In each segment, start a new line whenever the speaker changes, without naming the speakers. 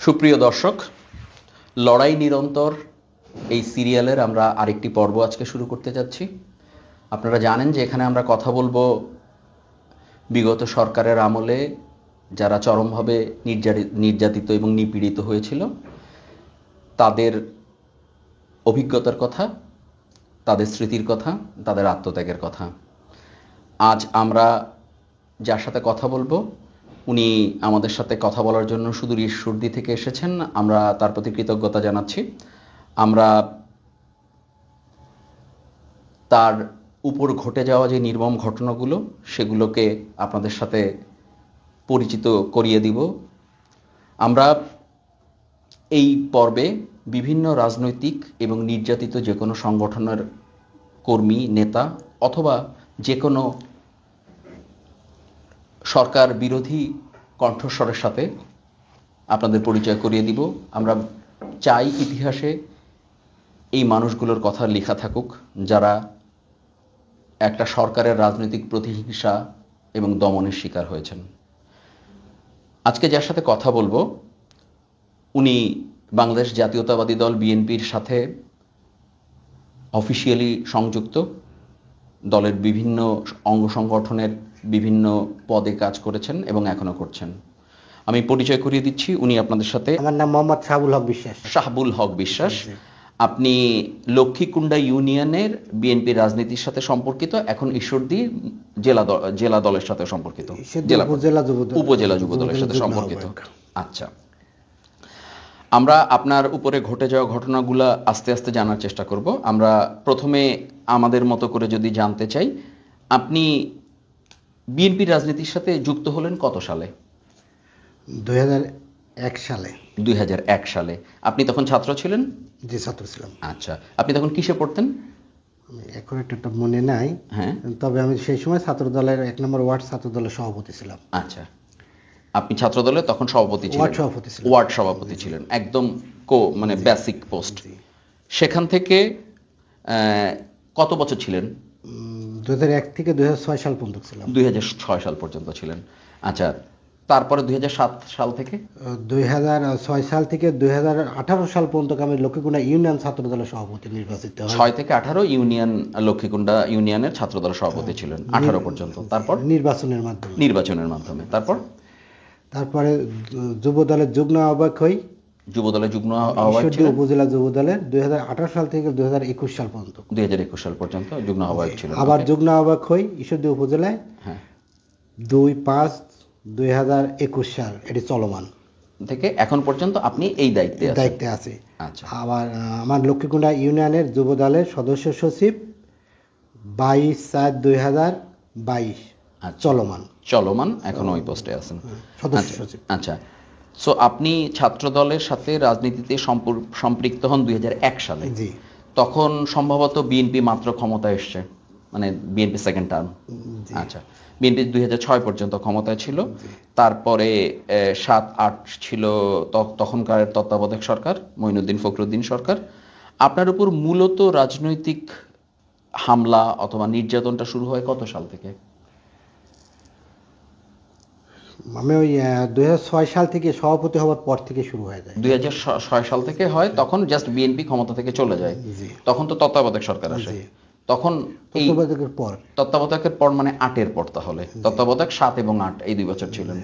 সুপ্রিয় দর্শক, লড়াই নিরন্তর এই সিরিয়ালের আমরা আরেকটি পর্ব আজকে শুরু করতে যাচ্ছি। আপনারা জানেন যে এখানে আমরা কথা বলবো বিগত সরকারের আমলে যারা চরমভাবে নির্যাতিত এবং নিপীড়িত হয়েছিল তাদের অভিজ্ঞতার কথা, তাদের স্মৃতির কথা, তাদের আত্মত্যাগের কথা। আজ আমরা যার সাথে কথা বলবো উনি আমাদের সাথে কথা বলার জন্য সুদূর ঈশ্বরদী থেকে এসেছেন। আমরা তার প্রতি কৃতজ্ঞতা জানাচ্ছি। আমরা তার উপর ঘটে যাওয়া যে নির্মম ঘটনাগুলো সেগুলোকে আপনাদের সাথে পরিচিত করিয়ে দিব। আমরা এই পর্বে বিভিন্ন রাজনৈতিক এবং নির্যাতিত যে কোনো সংগঠনের কর্মী, নেতা অথবা যে কোনো সরকার বিরোধী কণ্ঠস্বরের সাথে আপনাদের পরিচয় করিয়ে দিব। আমরা চাই ইতিহাসে এই মানুষগুলোর কথা লেখা থাকুক যারা একটা সরকারের রাজনৈতিক প্রতিহিংসা এবং দমনের শিকার হয়েছেন। আজকে যার সাথে কথা বলবো উনি বাংলাদেশ জাতীয়তাবাদী দল বিএনপির সাথে অফিসিয়ালি সংযুক্ত, দলের বিভিন্ন অঙ্গ সংগঠনের বিভিন্ন পদে কাজ করেছেন এবং এখনো করছেন। আমি পরিচয় করিয়ে দিচ্ছি, উনি আপনাদের সাথে।
আমার নাম মোহাম্মদ শাহাবুল হক বিশ্বাস।
শাহাবুল হক বিশ্বাস। আপনি লক্ষ্মীকুণ্ডা ইউনিয়নের বিএনপির রাজনীতির সাথে সম্পর্কিত, এখন ঈশ্বরদী জেলা দলের সাথে সম্পর্কিত, উপজেলা যুব দলের সাথে সম্পর্কিত। আচ্ছা, আমরা আপনার উপরে ঘটে যাওয়া ঘটনাগুলো আস্তে আস্তে জানার চেষ্টা করব। আমরা প্রথমে আমাদের মতো করে যদি জানতে চাই, আপনি বিএনপির রাজনীতির সাথে যুক্ত হলেন কত সালে?
2001 সালে।
2001 সালে। আপনি তখন ছাত্র ছিলেন?
জি, ছাত্র ছিলাম।
আচ্ছা, আপনি তখন কিসে পড়তেন?
এখন একটা মনে নাই,
হ্যাঁ, তবে
আমি সেই সময় ছাত্র দলের 1 নম্বর ওয়ার্ড ছাত্র দলের সভাপতি ছিলাম।
আচ্ছা, আপনি ছাত্র দলের তখন সভাপতি ছিলেন? ওয়ার্ড সভাপতি ছিলেন, একদম মানে বেসিক পোস্ট। সেখান থেকে কত বছর ছিলেন?
2001 থেকে 2006 সাল পর্যন্ত ছিলাম।
2006 সাল পর্যন্ত ছিলেন। আচ্ছা, তারপরে 2007 সাল থেকে
2006 সাল থেকে 2018 সাল পর্যন্ত আমি লক্ষ্মীকুণ্ডা ইউনিয়ন ছাত্র দলের সভাপতি নির্বাচিত হই।
6 থেকে 18 ইউনিয়ন, লক্ষ্মীকুণ্ডা ইউনিয়নের ছাত্র দলের সভাপতি ছিলেন 18 পর্যন্ত। তারপর নির্বাচনের মাধ্যমে তারপরে
যুব দলের যুগ্ম আহ্বায়ক হই।
যুব দলের যুগ্ম আহ্বায়ক ছিলেন
উপজেলা যুব দলের 2018 সাল থেকে 2021 সাল পর্যন্ত।
2021 সাল পর্যন্ত যুগ্ম আহ্বায়ক ছিলেন।
আবার যুগ্ম আহ্বায়ক হই ঈশ্বরদী উপজেলায়। হ্যাঁ, 2/5/2021 সাল এটি চলমান
থেকে এখন পর্যন্ত আপনি এই দায়িত্বে
আছে। আচ্ছা, আবার আমার লক্ষ্মীকুণ্ডা ইউনিয়নের যুব দলের সদস্য সচিব 22/4/2022 চলমান এখন ওই পোস্টে আছেন, সদস্য সচিব। আচ্ছা, সো আপনি ছাত্র দলের সাথে রাজনীতিতে সম্পৃক্ত হন 2001 সালে। জি, তখন সম্ভবত বিএনপি মাত্র ক্ষমতায় এসছে, মানে বিএনপি সেকেন্ড টার্ম। আচ্ছা, বিএনপি 2006 পর্যন্ত ক্ষমতায় ছিল। তারপরে 7-8 ছিল তখনকার তত্ত্বাবধায়ক সরকার, মঈনুদ্দিন ফখরুদ্দিন সরকার। আপনার উপর মূলত রাজনৈতিক হামলা অথবা নির্যাতনটা শুরু হয় কত সাল থেকে? আমি ওই 2006 সাল থেকে সভাপতি হওয়ার পর থেকে শুরু হয়ে যায়।
2006 সাল থেকে হয়, তখন জাস্ট বিএনপি ক্ষমতা থেকে চলে যায়। তখন তো তত্ত্বাবধায়ক সরকার আসে। তখন এই তত্ত্বাবধায়কের পর মানে 8-এর পর, তাহলে তত্ত্বাবধায়ক 7 এবং 8 এই 2 বছর ছিলেন।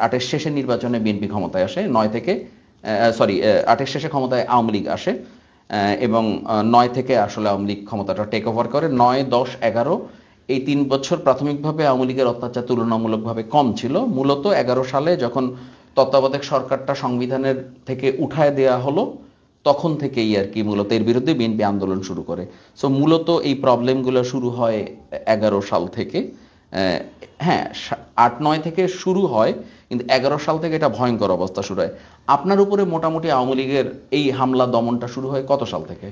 8-এর শেষের নির্বাচনে বিএনপি ক্ষমতায় আসে। 8-এর শেষে ক্ষমতায় আওয়ামী লীগ আসে এবং 9 থেকে আসলে আওয়ামী লীগ ক্ষমতাটা টেক ওভার করে। 9, 10, 11 এই 3 বছর প্রাথমিকভাবে আওয়ামী লীগের অত্যাচার তুলনামূলকভাবে কম ছিল। মূলত 11 সালে যখন তত্ত্বাবধায়ক সরকারটা সংবিধানের থেকে উঠায় দেওয়া হলো, তখন থেকেই আর কি মূলত এর বিরুদ্ধে বিএনপি আন্দোলন শুরু করে। সো মূলত এই প্রবলেমগুলো শুরু হয় 11 সাল থেকে। হ্যাঁ, 8-9 থেকে শুরু হয়, কিন্তু 11 সাল থেকে এটা ভয়ঙ্কর অবস্থা শুরু হয়। আপনার উপরে মোটামুটি আওয়ামী লীগের এই হামলা দমনটা শুরু হয় কত সাল থেকে?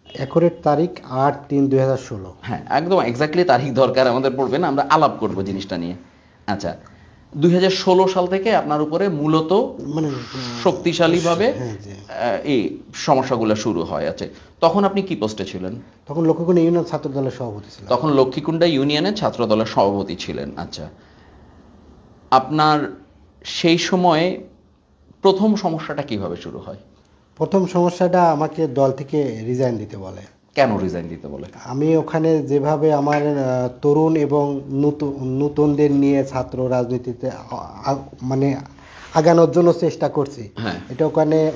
অ্যাকুরেট তারিখ 8/3/2016।
হ্যাঁ, একদম এক্স্যাক্টলি তারিখ দরকার আমাদের পড়বে না, আমরা আলাপ করব জিনিসটা নিয়ে। আচ্ছা, 2016 সাল থেকে আপনার উপরে মূলত মানে শক্তিশালীভাবে এই সমস্যাগুলো শুরু হয়। আছে, তখন আপনি কি পোস্টে ছিলেন?
তখন লক্ষ্মীকুণ্ডা ইউনিয়ন ছাত্র দলের সভাপতি ছিলেন।
তখন লক্ষ্মীকুণ্ডা ইউনিয়নের ছাত্র দলের সভাপতি ছিলেন। আচ্ছা, আপনার সেই সময়ে প্রথম সমস্যাটা কিভাবে শুরু হয়?
প্রথম সমস্যাটা আমাকে দল থেকে রিজাইন দিতে বলে।
কেন রিজাইন দিতে বলে?
আমি ওখানে যেভাবে আমার তরুণ এবং নতুনদের নিয়ে ছাত্র রাজনীতিতে মানে আগানোর জন্য চেষ্টা করছি, এটা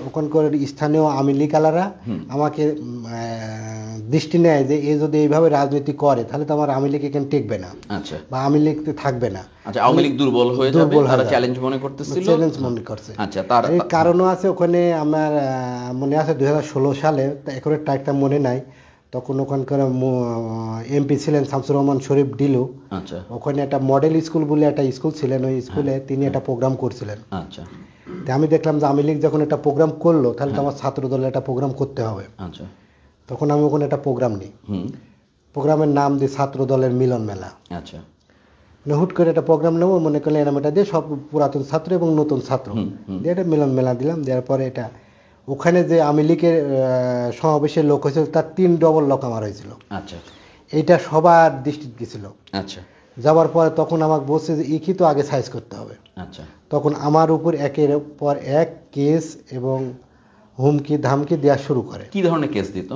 ওখানকার স্থানীয় আওয়ামী লীগালারা আমাকে দৃষ্টি নেয় যে এ যদি এইভাবে রাজনীতি করে তাহলে তো আমার আওয়ামী লীগ এখানে টিকবে না, বা আওয়ামী লীগ থাকবে না।
আচ্ছা, আওয়ামী লীগ দুর্বল হয়ে যাবে, তারা চ্যালেঞ্জ মনে করতেছিল,
চ্যালেঞ্জ মনে করছে।
আচ্ছা, তার
কারণও আছে ওখানে। আমার মনে আছে 2016 সালে, এখন একটা মনে নাই, তখন ওখানকার এমপি ছিলেন শামসুর রহমান শরীফ ডিলু।
আচ্ছা,
ওখানে একটা মডেল স্কুল বলে একটা স্কুল ছিলেন, ওই স্কুলে তিনি একটা প্রোগ্রাম করছিলেন।
আচ্ছা,
আমি দেখলাম যে আওয়ামী লীগ যখন একটা প্রোগ্রাম করলো তাহলে তো আমার ছাত্র দলের একটা প্রোগ্রাম করতে হবে।
আচ্ছা,
তখন আমি ওখানে একটা প্রোগ্রাম নিই, প্রোগ্রামের নাম দিই ছাত্র দলের মিলন মেলা।
আচ্ছা,
মানে হুট করে একটা প্রোগ্রাম নেবো মনে করলে এরকম এটা দিয়ে সব পুরাতন ছাত্র এবং নতুন ছাত্র দিয়ে একটা মিলন মেলা দিলাম। দেওয়ার পরে এটা ওখানে যে আওয়ামী লীগের সমাবেশের লোক হয়েছিল তার 3 ডবল লোক আমার হয়েছিল।
আচ্ছা,
এইটা সবার দৃষ্টি গেছিল।
আচ্ছা,
যাওয়ার পরে তখন আমাকে বলছে যে কি তো আগে সাইজ করতে হবে।
আচ্ছা,
তখন আমার উপর একের পর এক কেস এবং হুমকি ধামকি দেওয়া শুরু করে।
কি ধরনের কেস দিত?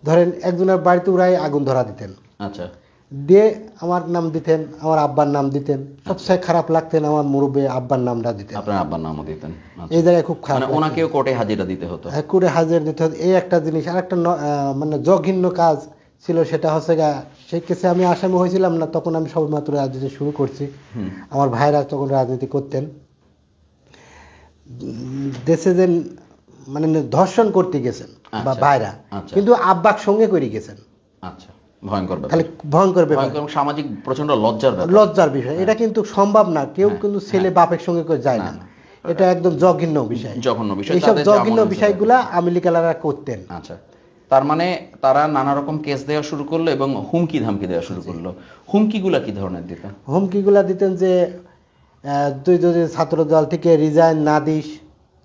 ধরেন একজনের বাড়িতে ওরাই আগুন ধরা দিতেন,
আচ্ছা,
দিয়ে আমার নাম দিতেন, আমার আব্বার নাম দিতেন, সবচেয়ে খারাপ লাগতেন আমার মুরব্বী আব্বার নামটা দিতেন।
আপনার আব্বার নামও দিতেন?
এই জায়গায় খুব খারাপ,
মানে ওনাকেও কোর্টে হাজিরা দিতে হতো?
কোর্টে হাজিরা দিতে হতো। এই একটা জিনিস। আর একটা মানে জঘন্য কাজ ছিল, সেটা হচ্ছে সেই কেসে আমি আসামি হয়েছিলাম না, তখন আমি সবেমাত্র রাজনীতি শুরু করছি। আমার ভাইরা তখন রাজনীতি করতেন। দেশে যে মানে ধর্ষণ করতে গেছেন বা ভাইরা, কিন্তু আব্বাক সঙ্গে করে গেছেন।
আচ্ছা, ভয়ঙ্কর ব্যাপার,
খালি ভয়ঙ্কর ব্যাপার,
সামাজিক প্রচন্ড লজ্জার
বিষয়। এটা কিন্তু সম্ভব না, কেউ কিন্তু ছেলে বাপের সঙ্গে করে যায় না, এটা একদম জঘন্য বিষয়। এইসব জঘন্য বিষয়গুলা আওয়ামী লীগালারা করতেন।
আচ্ছা, তার মানে তারা নানা রকম কেস দেওয়া শুরু করলো এবং হুমকি ধামকি দেওয়া শুরু করলো। হুমকিগুলা কি ধরনের দিত?
হুমকিগুলা দিতেন যে তুই যদি ছাত্র দল থেকে রিজাইন না দিস,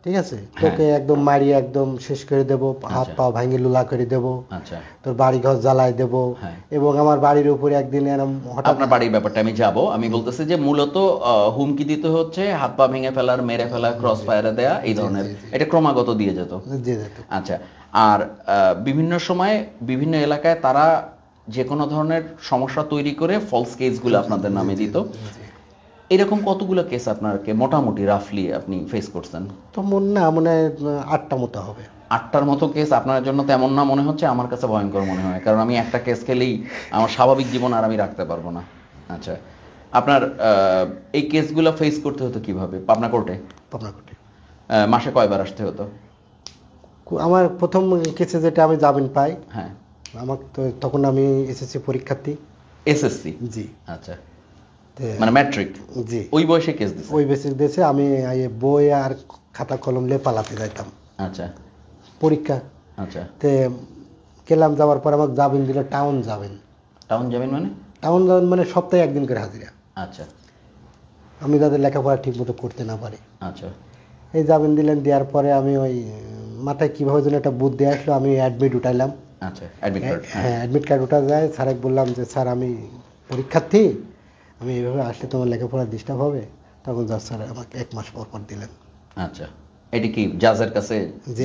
ঠিক আছে, তোকে একদম মারিয়ে একদম শেষ করে দেবো, হাত পা ভাঙে লুলা করে দেবো, তোর বাড়ি ঘর জ্বালাই দেবো। এবং আমার বাড়ির উপরে একদিন হঠাৎ,
আপনার বাড়ির ব্যাপারটা আমি যাব, আমি বলতেছি যে মূলত হুমকি দিতে হচ্ছে হাত পা ভেঙে ফেলার, মেরে ফেলা, ক্রস ফায়ারে দেয়া, এই ধরনের। এটা ক্রমাগত দিয়ে যেত? আচ্ছা, আর বিভিন্ন সময় বিভিন্ন এলাকায় তারা যে কোনো ধরনের সমস্যা তৈরি করে ফলস কেসগুলো আপনাদের নামে দিত। এরকম কতগুলো কেস আপনাকে মোটামুটি রাফলি আপনি ফেস করছেন?
তো মনে হয় 8টা মতো হবে।
8টার মতো কেস আপনার জন্য তেমন না মনে হচ্ছে? আমার কাছে ভয়ঙ্কর মনে হয়, কারণ আমি একটা কেস খেলেই আমার স্বাভাবিক জীবন আর আমি রাখতে পারবো না। আচ্ছা, আপনার এই কেসগুলো ফেস করতে হতো কিভাবে? পাবনা কোর্টে? মাসে কয়বার আসতে হতো?
আমার প্রথম কেসে যেটা আমি জামিন পাই, আমার তখন আমি এসএসসি পরীক্ষার্থী।
এসএসসি? জি। আচ্ছা, মানে ম্যাট্রিক?
জি।
ওই বয়সে কেস দিছে?
ওই বয়সে দিয়েছে। আমি বই আর খাতা কলম নিয়ে পালাতে যাইতাম।
আচ্ছা,
পরীক্ষা।
আচ্ছা,
তে গেলাম, যাওয়ার পর আমাকে জামিন দিল টাউন জামিন।
টাউন জামিন মানে?
টাউন জামিন মানে সপ্তাহে একদিন করে হাজিরা।
আচ্ছা,
আমি যাদের লেখাপড়া ঠিক মতো করতে না পারি।
আচ্ছা,
এই জামিন দিলেন। দেওয়ার পরে আমি ওই মাথায় কীভাবে যেন একটা বুদ্ধি আসলো, আমি অ্যাডমিট উঠাইলাম।
আচ্ছা, অ্যাডমিট কার্ড?
হ্যাঁ, অ্যাডমিট কার্ড উঠা যায়। স্যারকে বললাম যে স্যার আমি পরীক্ষার্থী, আমি এইভাবে আসলে তোমার লেখাপড়া ডিস্টার্ব হবে। তখন জাজ স্যার আমাকে 1 মাস পর দিলেন।
আচ্ছা, এটি কি জাজের কাছে,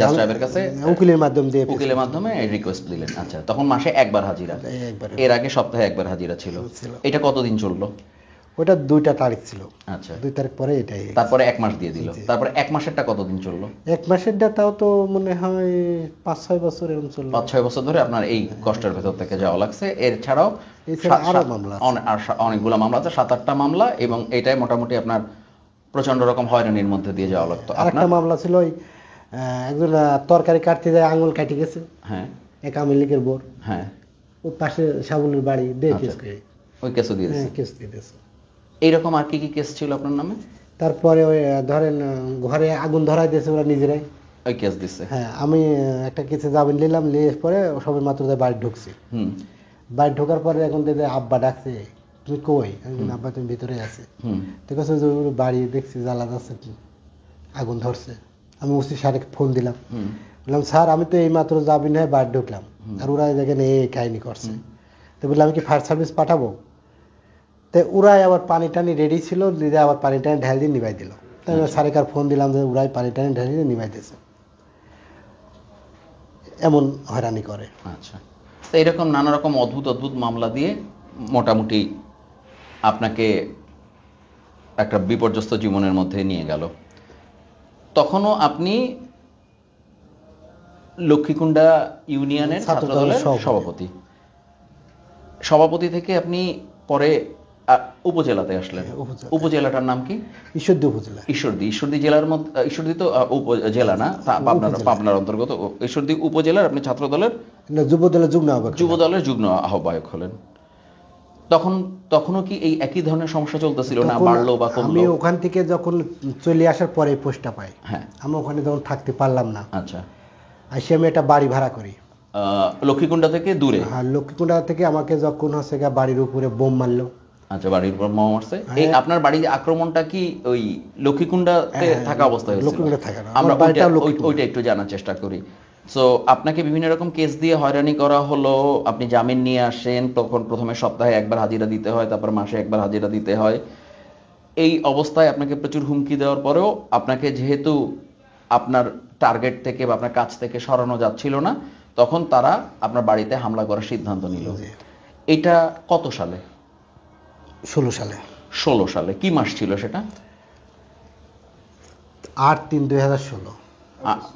জাজ সাহেবের কাছে
উকিলের মাধ্যমে দিয়ে,
উকিলের মাধ্যমে রিকোয়েস্ট দিলেন? আচ্ছা, তখন মাসে একবার হাজিরা? এর আগে সপ্তাহে একবার হাজিরা ছিল। এটা কতদিন চললো?
ওটা 2টা তারিখ ছিল।
আচ্ছা,
2 তারিখ পরে এটাই।
তারপরে 1 মাস দিয়ে দিল। তারপরে 1 মাসেরটা কতদিন চললো?
1 মাসেরটা তাও তো মনে হয় 5-6 বছর এরকম চললো।
5-6 বছর ধরে আপনার এই কষ্টের ভেতর থেকে যাওয়া লাগছে। এর ছাড়াও
আরো মামলা,
অনেকগুলো মামলা আছে, 7-8টা মামলা, এবং এটাই মোটামুটি আপনার প্রচন্ড রকম হয়রানির মধ্যে দিয়ে যাওয়া লাগতো।
আরেকটা মামলা ছিল, ওই একজন তরকারি কাটতে যায়, আঙুল কাটি গেছে।
হ্যাঁ,
এক আওয়ামী লীগের বোর।
হ্যাঁ,
ওই পাশে সাবুলের বাড়ি দিয়ে কেস করে,
ওই কেসও দিয়ে দিয়েছে?
কেস দিয়ে দিয়েছে।
এইরকম আর কি কি কেস ছিল আপনার নামে?
তারপরে ওই ধরেন ঘরে আগুন ধরাই দিয়েছে ওরা নিজেরাই,
ওই কেস দিচ্ছে?
হ্যাঁ, আমি একটা কেসে জামিন নিলাম, নিয়ে পরে সবে মাত্র বাড়ি ঢুকছি। বাড়ি ঢোকার পরে এখন দেখে আব্বা ডাকছে, তুমি কই? আব্বা তুমি ভিতরে আছে। ঠিক আছে, বাড়ি দেখছি জ্বালা যাচ্ছে, আগুন ধরছে। আমি ওসি স্যারকে ফোন দিলাম, বললাম স্যার আমি তো এই মাত্র জামিন হয়ে বাড়ি ঢুকলাম, আর ওরা দেখেন এই কাহিনী করছে। তো বললাম আমি কি ফায়ার সার্ভিস পাঠাবো? তো ওরাই আবার পানি টানি রেডি ছিল, দিদি আবার পানি টানি ঢাল দিয়ে নিভাই দিল। তো
তাই সারেকার ফোন দিলাম যে উড়াই পানি টানি ঢালিয়ে নিমাইতেছে, এমন হয়রানি করে।
আচ্ছা, তো এরকম নানা রকম অদ্ভুত অদ্ভুত মামলা দিয়ে মোটামুটি আপনাকে একটা বিপর্যস্ত জীবনের মধ্যে নিয়ে গেল। তখনও আপনি লক্ষ্মীকুণ্ডা ইউনিয়নের ছাত্রদলের সভাপতি থেকে আপনি পরে উপজেলাতে আসলেন। উপজেলাটার নাম কি?
ঈশ্বরদী উপজেলা।
ঈশ্বরদী জেলার মধ্যে, ঈশ্বরদী তো উপজেলা না, পাবনার অন্তর্গত। ঈশ্বরদী উপজেলার আপনি ছাত্রদলের যুবদলের যুগ্ম আহ্বায়ক হলেন। তখনও কি এই একই ধরনের সমস্যা চলতেছিল না, বাড়লো বা কমলো?
আমি ওখান থেকে যখন চলে আসার পরে পোস্টটা পাই, হ্যাঁ, আমি ওখানে তখন থাকতে পারলাম না।
আচ্ছা,
আসি আমি একটা বাড়ি ভাড়া করি
লক্ষ্মীকুণ্ডা থেকে দূরে।
হ্যাঁ, লক্ষ্মীকুণ্ডা থেকে আমাকে যখন হচ্ছে বাড়ির উপরে বোম মারলো।
আচ্ছা, বাড়ির উপর বোম মারছে। এই আপনার বাড়ির আক্রমণটা কি ওই লক্ষ্মীকুণ্ডাতে থাকা অবস্থায় হয়েছিল? আমরা ওইটা একটু জানার চেষ্টা করি। সো আপনাকে বিভিন্ন রকম কেস দিয়ে হয়রানি করা হলো, আপনি জামিন নিয়ে আসেন, তখন প্রথমে সপ্তাহে একবার হাজিরা দিতে হয়, তারপর মাসে একবার হাজিরা দিতে হয়। এই অবস্থায় আপনাকে প্রচুর হুমকি দেওয়ার পরেও আপনাকে যেহেতু আপনার টার্গেট থেকে বা আপনার কাছ থেকে সরানো যাচ্ছিল না, তখন তারা আপনার বাড়িতে হামলা করার সিদ্ধান্ত নিল। এটা কত সালে?
16 সালে।
16 সালে। কি মাস ছিল সেটা?
8/3/2016,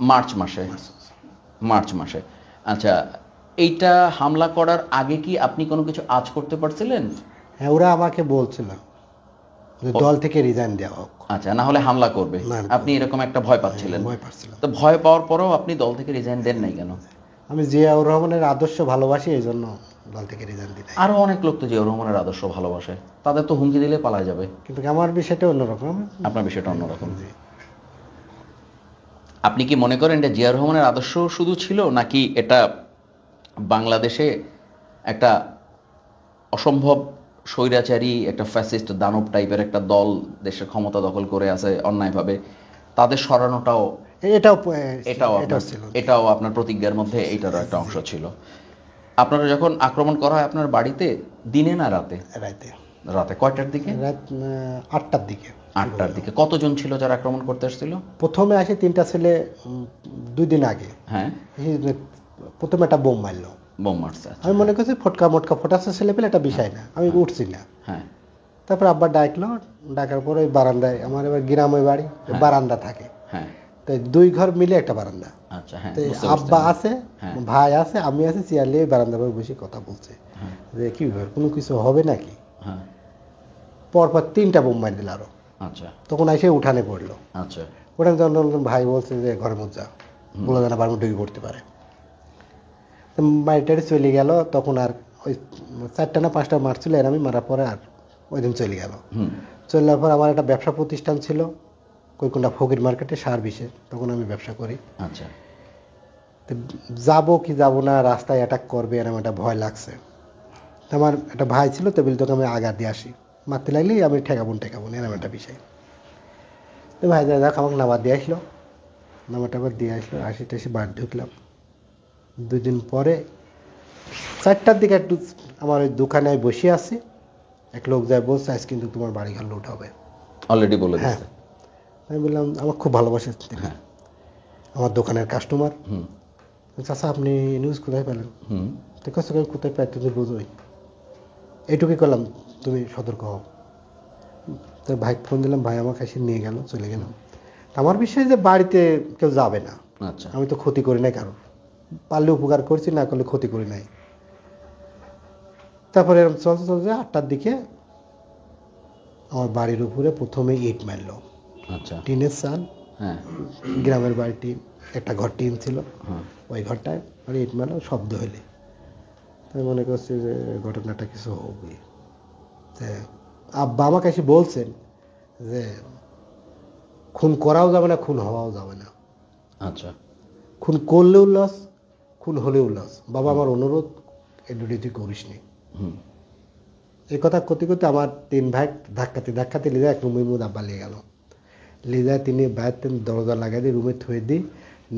মার্চ মাসে। আচ্ছা, এইটা হামলা করার আগে কি আপনি কোনো কিছু আজ করতে পারছিলেন?
হ্যাঁ, ওরা আমাকে বলছিল যে দল থেকে রিজাইন দেওয়া হোক।
আচ্ছা, না হলে হামলা করবে, আপনি এরকম একটা ভয় পাচ্ছিলেন? তো ভয় পাওয়ার পরেও আপনি দল থেকে রিজাইন দেন নাই কেন?
আমি জিয়াউর রহমানের আদর্শ ভালোবাসি, এই জন্য দল থেকে রিজাইন দিই।
আরো অনেক লোক তো জিয়াউর রহমানের আদর্শ ভালোবাসে, তাদের তো হুমকি দিলে পালায় যাবে।
কিন্তু আমার বিষয়টা অন্যরকম।
আপনার বিষয়টা অন্যরকম। আপনি কি মনে করেন এটা জিয়াউর রহমানের আদর্শ শুধু ছিল, নাকি এটা বাংলাদেশে একটা অসম্ভব স্বৈরাচারী, একটা ফ্যাসিস্ট দানব টাইপের একটা দল দেশের ক্ষমতা দখল করে আছে অন্যায়ভাবে, তাদের সরানোটাও এটাও আপনার প্রতিজ্ঞার মধ্যে এইটারও একটা অংশ ছিল? আপনারা যখন আক্রমণ করা হয় আপনার বাড়িতে, দিনে না রাতে? রাতে। কয়টার দিকে?
রাত 8টার দিকে।
8টার দিকে। কতজন ছিল যারা আক্রমণ করতে এসেছিল?
প্রথমে আসে 3টা ছেলে 2 দিন আগে।
হ্যাঁ,
প্রথমে একটা বোম মারলো।
বোম মারছে।
আমি মনে করছি ফটকা ফোটাচ্ছে ছেলে পেলে, একটা বিষয় না, আমি উঠছি না।
হ্যাঁ,
তারপর আব্বা ডাকলো, ডাকার পরে ওই বারান্দায়, আমার এবার গ্রামে বাড়ি, বারান্দা থাকে।
হ্যাঁ,
তো 2 ঘর মিলে একটা বারান্দা।
আচ্ছা, হ্যাঁ।
আব্বা আছে, ভাই আছে, আমি আছে, চেয়ার নিয়ে বারান্দা বসে কথা বলছে যে কি ব্যাপার, কোনো কিছু হবে নাকি? পরপর 3টা বোম মার দিল আরো।
আচ্ছা,
তখন এসে উঠানে পড়লো।
আচ্ছা,
উঠানে যখন ভাই বলছে যে ঘরের মধ্যে যা, বলে জানা বাড়ি ঢুকে পড়তে পারে। বাড়িটারে চলে গেল। তখন আর ওই 4টা না 5টা মারছিল, এর আমি মারার পরে আর ওই দিন চলে গেল। চলে যাওয়ার পর আমার একটা ব্যবসা প্রতিষ্ঠান ছিল কৈকুণ্ডা ফকির মার্কেটে, সার্ভিসের, তখন আমি ব্যবসা করি।
আচ্ছা,
তো যাবো কি যাবো না, রাস্তায় অ্যাটাক করবে এরকম একটা ভয় লাগছে। আমার একটা ভাই ছিল, টেবিল তোকে আমি আগা দিয়ে আসি, মারতে লাগলেই আমি ঠেকাবো এরকম একটা বিষয়। তো ভাই দেখ আমাকে নামার দিয়ে আসলো, নামাটা দিয়ে আসলো, আসি বাড়ি ঢুকলাম। 2 দিন পরে 4টার দিকে একটু আমার ওই দোকানে বসে আছি, এক লোক যায় বলছে আজ কিন্তু তোমার বাড়ি ঘর লুট হবে।
অলরেডি বলে দিয়েছে?
হ্যাঁ। আমি বললাম আমার খুব ভালোবাসে, আমার দোকানের কাস্টমার। চাচা আপনি নিউজ কোথায় পেলেন? তো কোথায় পাই তুমি বোঝোই, এইটুকুই করলাম, তুমি সতর্ক হও। তো ভাই ফোন দিলাম, ভাই আমাকে এসে নিয়ে গেল, চলে গেলাম। আমার বিষয় যে বাড়িতে কেউ যাবে না, আমি তো ক্ষতি করি নাই কারোর, পারলে উপকার করছি, না করলে ক্ষতি করি নাই। তারপরে এরকম চলতে 8টার দিকে আমার বাড়ির উপরে প্রথমে ইট মারল।
আচ্ছা,
টিনের চাল।
হ্যাঁ,
গ্রামের বাড়িটি একটা ঘর টিন ছিল, ওই ঘরটায় ইট মারল, শব্দ হলে আমি মনে করছি যে ঘটনাটা কিছু হবে। আব্বা আমাকে এসে বলছেন যে খুন করাও যাবে না, খুন হওয়াও যাবে না।
আচ্ছা,
খুন করলেও লস, খুন হলেও লস। বাবা আমার অনুরোধ, এই দুটি তুই করিস নি। এই কথা করতে করতে আমার 3 ভাই ধাক্কাতে লিজা এক রুমের মধ্যে আব্বা নিয়ে গেল। লিজা তিনি বাইরে দরজা লাগাই দিয়ে রুমে থুয়ে দিয়ে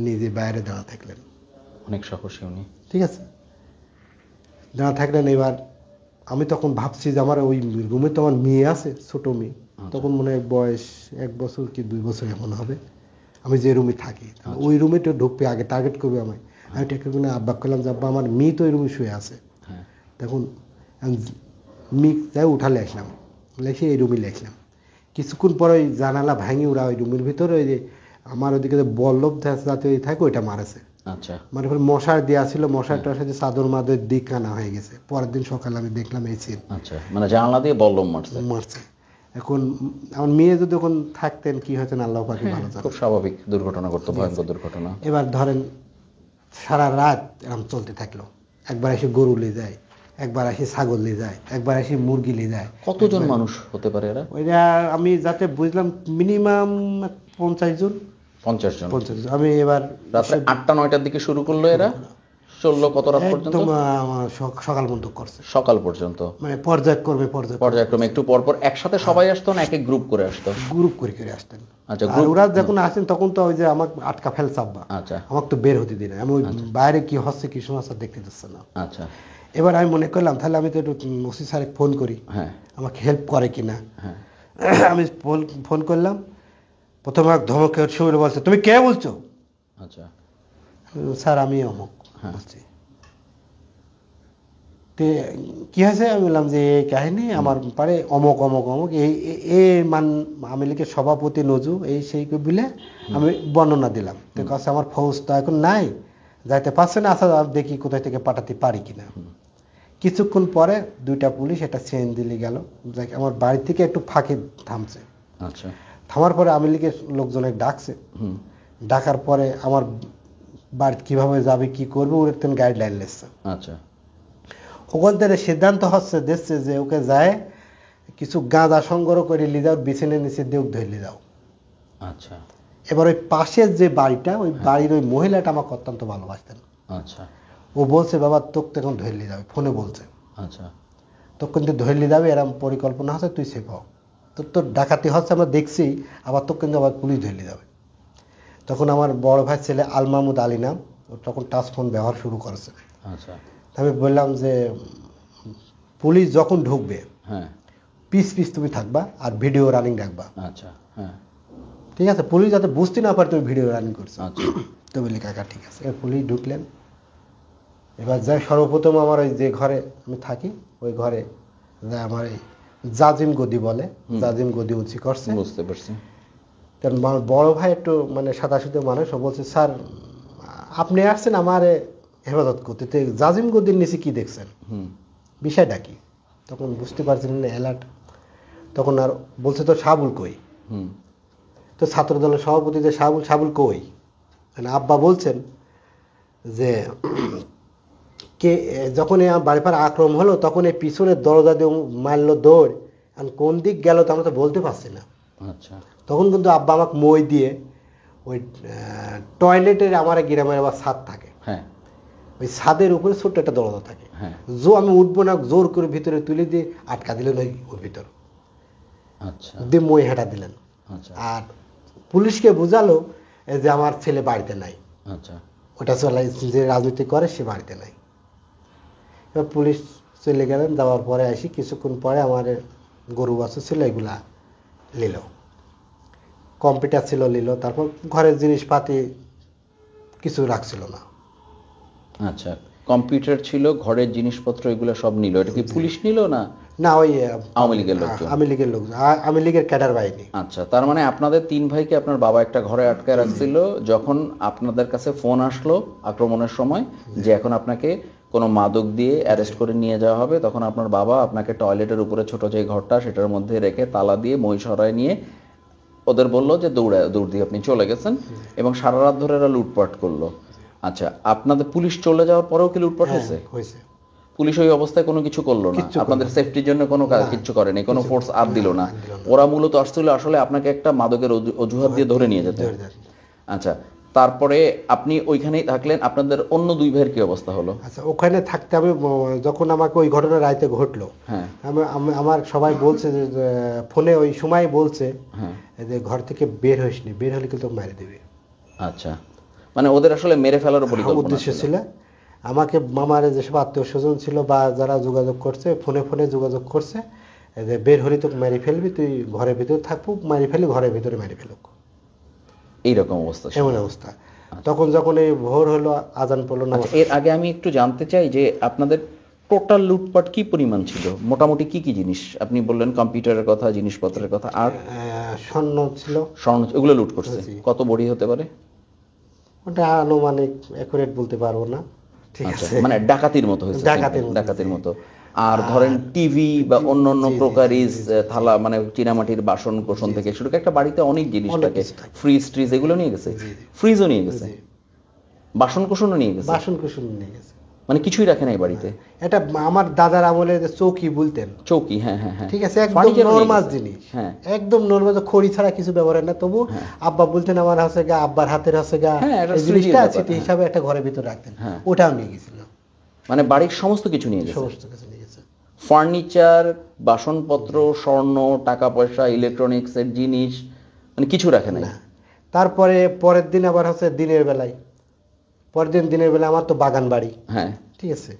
নিজে বাইরে দাঁড়া থাকলেন।
অনেক সাহসী উনি।
ঠিক আছে, দাঁড়া থাকলেন। এবার আমি তখন ভাবছি যে আমার ওই রুমে তো আমার মেয়ে আছে, ছোট মেয়ে, তখন মনে হয় বয়স 1 বছর কি 2 বছর এমন হবে, আমি যে রুমে থাকি ওই রুমে তো ঢুকবে আগে টার্গেট করবে আমায়। আমি টেকে করে আব্বা করলাম যে আব্বা আমার মেয়ে তো ওই রুমে শুয়ে আছে। তখন মেয়ে যাই উঠালে আসলাম, লেখে এই রুমে লেখলাম। কিছুক্ষণ পরে ওই জানালা ভাঙি ওরা ওই রুমের ভিতরে ওই যে আমার ওইদিকে যে বল্লভ যাতে থাকে ওইটা মারেছে।
আচ্ছা,
মানে মশার দেওয়া ছিল, মশার টশার চাদর মাদর দিক কানা হয়ে গেছে। পরের দিন সকালে আমি দেখলাম এই সিন।
আচ্ছা, মানে জানলা দিয়ে বল্লম মারছে।
এখন আমার মেয়ে যদি ওখানে থাকতেন কি হতেন আল্লাহ পাকে ভালো জানে।
খুব স্বাভাবিক দুর্ঘটনা করতে, ভয়ঙ্কর দুর্ঘটনা।
এবার ধরেন সারা রাত এরকম চলতে থাকলো, একবার এসে গরু নিয়ে যায়, একবার এসে ছাগল নিয়ে যায়, একবার এসে মুরগি নিয়ে যায়।
কতজন মানুষ হতে পারে এরা?
ওইটা আমি যাতে বুঝলাম মিনিমাম 50 জন।
50 জন।
আমি এবার
রাত্রে 8টা-9টার দিকে শুরু করলো এরা, চললো কত রাত পর্যন্ত?
সকাল পর্যন্ত করছে।
সকাল পর্যন্ত মানে
পর্যায়ক্রমে
একটু পর পর একসাথে সবাই আসতো না এক এক গ্রুপ করে আসতো?
গ্রুপ করে আসতেন।
আচ্ছা,
ওরা যখন আসেন তখন তো ওই যে আমাকে আটকা ফেলছে আব্বা।
আচ্ছা,
আমাকে তো বের হতে দিন, আমি ওই বাইরে কি হচ্ছে কি সমস্যা দেখতে দিচ্ছে না।
আচ্ছা,
এবার আমি মনে করলাম তাহলে আমি তো একটু ওসি স্যারে ফোন করি, আমাকে হেল্প করে কিনা। আমি ফোন করলাম, প্রথমে ধমকের সুরে বলছে তুমি কে বলছো?
আচ্ছা,
স্যার আমি অমুক বলছি। কি হয়েছে? আমি বললাম যে এই কাহিনী আমার পারে অমুক অমুক অমুক এই আওয়ামী লীগের সভাপতি নজু এই সেই বলে আমি বর্ণনা দিলাম। তো কাছে আমার ফৌজ তো এখন নাই, যাইতে পারছে না, আচ্ছা দেখি কোথায় থেকে পাঠাতে পারি কিনা। কিছুক্ষণ পরে 2টা পুলিশ একটা চেন দিলে গেল, আমার বাড়ি থেকে একটু ফাঁকে থামছে।
আচ্ছা,
থামার পরে আওয়ামী লীগের লোকজনে ডাকছে, ডাকার পরে আমার বাড়িতে কিভাবে যাবে কি করবে ওর একটা গাইডলাইন লেগছে।
আচ্ছা,
ওখান থেকে সিদ্ধান্ত হচ্ছে দেখছে যে ওকে যায় কিছু গাঁজা সংগ্রহ করে নিয়ে যাও, বিছানের নিচে দেউক ধরে নিয়ে যাও।
আচ্ছা,
এবার ওই পাশের যে বাড়িটা ওই বাড়ির ওই মহিলাটা আমাকে অত্যন্ত ভালোবাসতেন।
আচ্ছা,
ও বলছে বাবা তোকে তখন ধরে নিয়ে যাবে, ফোনে বলছে।
আচ্ছা,
তোকে কিন্তু ধরে নিয়ে যাবে এরকম পরিকল্পনা হচ্ছে, তুই সেফ হও, তোর ডাকাতি হচ্ছে আমরা দেখছি, আবার তোকে কিন্তু আবার পুলিশ ধরে নিয়ে যাবে। তখন আমার বড় ভাই ছেলে আল মাহমুদ আলী নাম, ও তখন টাচ ফোন ব্যবহার শুরু করেছে।
আচ্ছা,
আমি বললাম যে পুলিশ যখন ঢুকবে পিস তুমি থাকবা আর ভিডিও রানিং রাখবা।
আচ্ছা,
ঠিক আছে? পুলিশ যাতে বুঝতে না পারে তুমি ভিডিও রানিং করছো। তো বলি কাকা ঠিক আছে। পুলিশ ঢুকলেন, এবার যাই সর্বপ্রথম আমার ওই যে ঘরে আমি থাকি ওই ঘরে আমার এই জাজিম গদি বলে, জাজিম গদি উঁচি করছে।
বুঝতে পারছি।
কারণ বড় ভাই একটু মানে সাদাসিধে মানুষ, ও বলছে স্যার আপনি আসছেন আমার হেফাজত করতে, জাজিম গদির নিচে কি দেখছেন, বিষয়টা কি? তখন বুঝতে পারছিলেন না অ্যালার্ট। তখন আর বলছে তো সাবুল কই? তো ছাত্র দলের সভাপতি যে সাবুল কই? মানে আব্বা বলছেন যে কে যখন বাড়ি পার আক্রমণ হলো তখন এই পিছনের দরজা দিয়ে মারলো দৌড়, আর কোন দিক গেল তো আমরা তো বলতে পারছি না।
আচ্ছা,
তখন কিন্তু আব্বা আমাকে মই দিয়ে ওই টয়লেটের আমার গ্রামের আবার ছাদ থাকে, ওই ছাদের উপরে ছোট্ট একটা দরজা থাকে, আমি উঠবো না জোর করে ভিতরে তুলে দিয়ে আটকা দিলেন ওই ভিতর দিয়ে মই হেঁটা দিলেন। আর পুলিশকে বুঝালো যে আমার ছেলে বাড়িতে নাই, ওটা যে রাজনীতি করে সে বাড়িতে নাই। এবার পুলিশ চলে গেলেন, যাওয়ার পরে আসি কিছুক্ষণ পরে আমার গরু বাছুর ছিল এগুলা নিল, কম্পিউটার ছিল নিল, তারপর ঘরের জিনিসপাতি কিছু রাখছিল না।
আচ্ছা, কম্পিউটার ছিল, ঘরের জিনিসপত্র এগুলো সব নিল। এটা কি পুলিশ নিল না
না ওই
আওয়ামী লীগের লোক?
আওয়ামী লীগের ক্যাডার বাহিনী।
আচ্ছা, তার মানে আপনাদের 3 ভাইকে আপনার বাবা একটা ঘরে আটকায় রাখছিল। যখন আপনাদের কাছে ফোন আসলো আক্রমণের সময় যে এখন আপনাকে কোনো মাদক দিয়ে অ্যারেস্ট করে নিয়ে যাওয়া হবে, তখন আপনার বাবা আপনাকে টয়লেটের উপরে ছোট যে ঘরটা সেটার মধ্যে রেখে তালা দিয়ে মই সরায় নিয়ে ওদের বললো যে দৌড় দিয়ে আপনি চলে গেছেন এবং সারা রাত ধরে এরা লুটপাট করলো। আচ্ছা, আপনাদের পুলিশ চলে যাওয়ার পরেও কি লুটপাট হয়েছে? পুলিশ ওই অবস্থায় কোনো কিছু করলো না, আপনাদের সেফটির জন্য কোনো কিছু করেনি, কোনো ফোর্স আর দিল না? ওরা মূলত আসছিল আসলে আপনাকে একটা মাদকের অজুহাত দিয়ে ধরে নিয়ে যেতে। আচ্ছা, তারপরে আপনি ওইখানেই থাকলেন, আপনাদের অন্য 2 ভাইয়ের কি অবস্থা হলো?
আচ্ছা, ওখানে থাকতে আমি যখন আমাকে ওই ঘটনা রাইতে ঘটলো, আমার সবাই বলছে যে ফোনে ওই সময় বলছে যে ঘর থেকে বের হইসনি, বের হলে কিন্তু মেরে দেবে।
আচ্ছা, মানে ওদের আসলে মেরে ফেলার উদ্দেশ্য ছিল।
আমাকে মামার যেসব আত্মীয় স্বজন ছিল বা যারা যোগাযোগ করছে, ফোনে ফোনে যোগাযোগ করছে যে বের হলি তোকে মেরে ফেলবি, তুই ঘরের ভিতরে থাকবো, মেরে ফেলি, ঘরের ভিতরে মেরে ফেলুক,
এইরকম অবস্থা,
এমন অবস্থা। তখন যখন এই ভোর হলো, আজান পড়লো না।
এর আগে আমি একটু জানতে চাই যে আপনাদের টোটাল লুটপাট কি পরিমাণ ছিল, মোটামুটি কি কি জিনিস? আপনি বললেন কম্পিউটারের কথা, জিনিসপত্রের কথা, আর
স্বর্ণ ছিল।
স্বর্ণ, এগুলো লুট করছে। কত বড়ি হতে পারে
ওটা? আনুমানিক অ্যাকুরেট বলতে পারবো না, ঠিক আছে।
মানে ডাকাতির মতো হয়েছে, ডাকাতির মতো। আর ধরেন টিভি বা অন্য অন্য প্রকারিজ থালা, মানে চীনামাটির বাসন কোসন থেকে শুরু করে একটা বাড়িতে অনেক জিনিস থাকে, ফ্রিজ ট্রিজ এগুলো নিয়ে গেছে, ফ্রিজও নিয়ে গেছে, বাসন কোসনও নিয়ে গেছে,
বাসন কোসন নিয়ে গেছে,
মানে কিছুই রাখে নাই বাড়িতে।
এটা আমার দাদার আমলে যে চৌকি বলতেন,
চৌকি, হ্যাঁ হ্যাঁ হ্যাঁ,
ঠিক আছে, একদম নরমাল জিনিস, হ্যাঁ একদম নরমাল, খড়ি ছাড়া কিছু ব্যবহার না। তবু আব্বা বলতেন আমার হাসে গা, আব্বার হাতের হাসে গা, এই জিনিসটা স্মৃতি হিসাবে একটা ঘরের ভিতরে রাখতেন, ওটাও নিয়ে গেছিল।
মানে বাড়ির সমস্ত কিছু নিয়ে গেছে,
সমস্ত কিছু নিয়ে গেছে,
ফার্নিচার, বাসনপত্র, স্বর্ণ, টাকা পয়সা, ইলেকট্রনিক্স এর জিনিস, মানে কিছু রাখে নাই।
তারপরে পরের দিন আবার হচ্ছে দিনের বেলায়, পরের দিনের বেলা আমার তো বাগান বাড়ি, হ্যাঁ ঠিক আছে,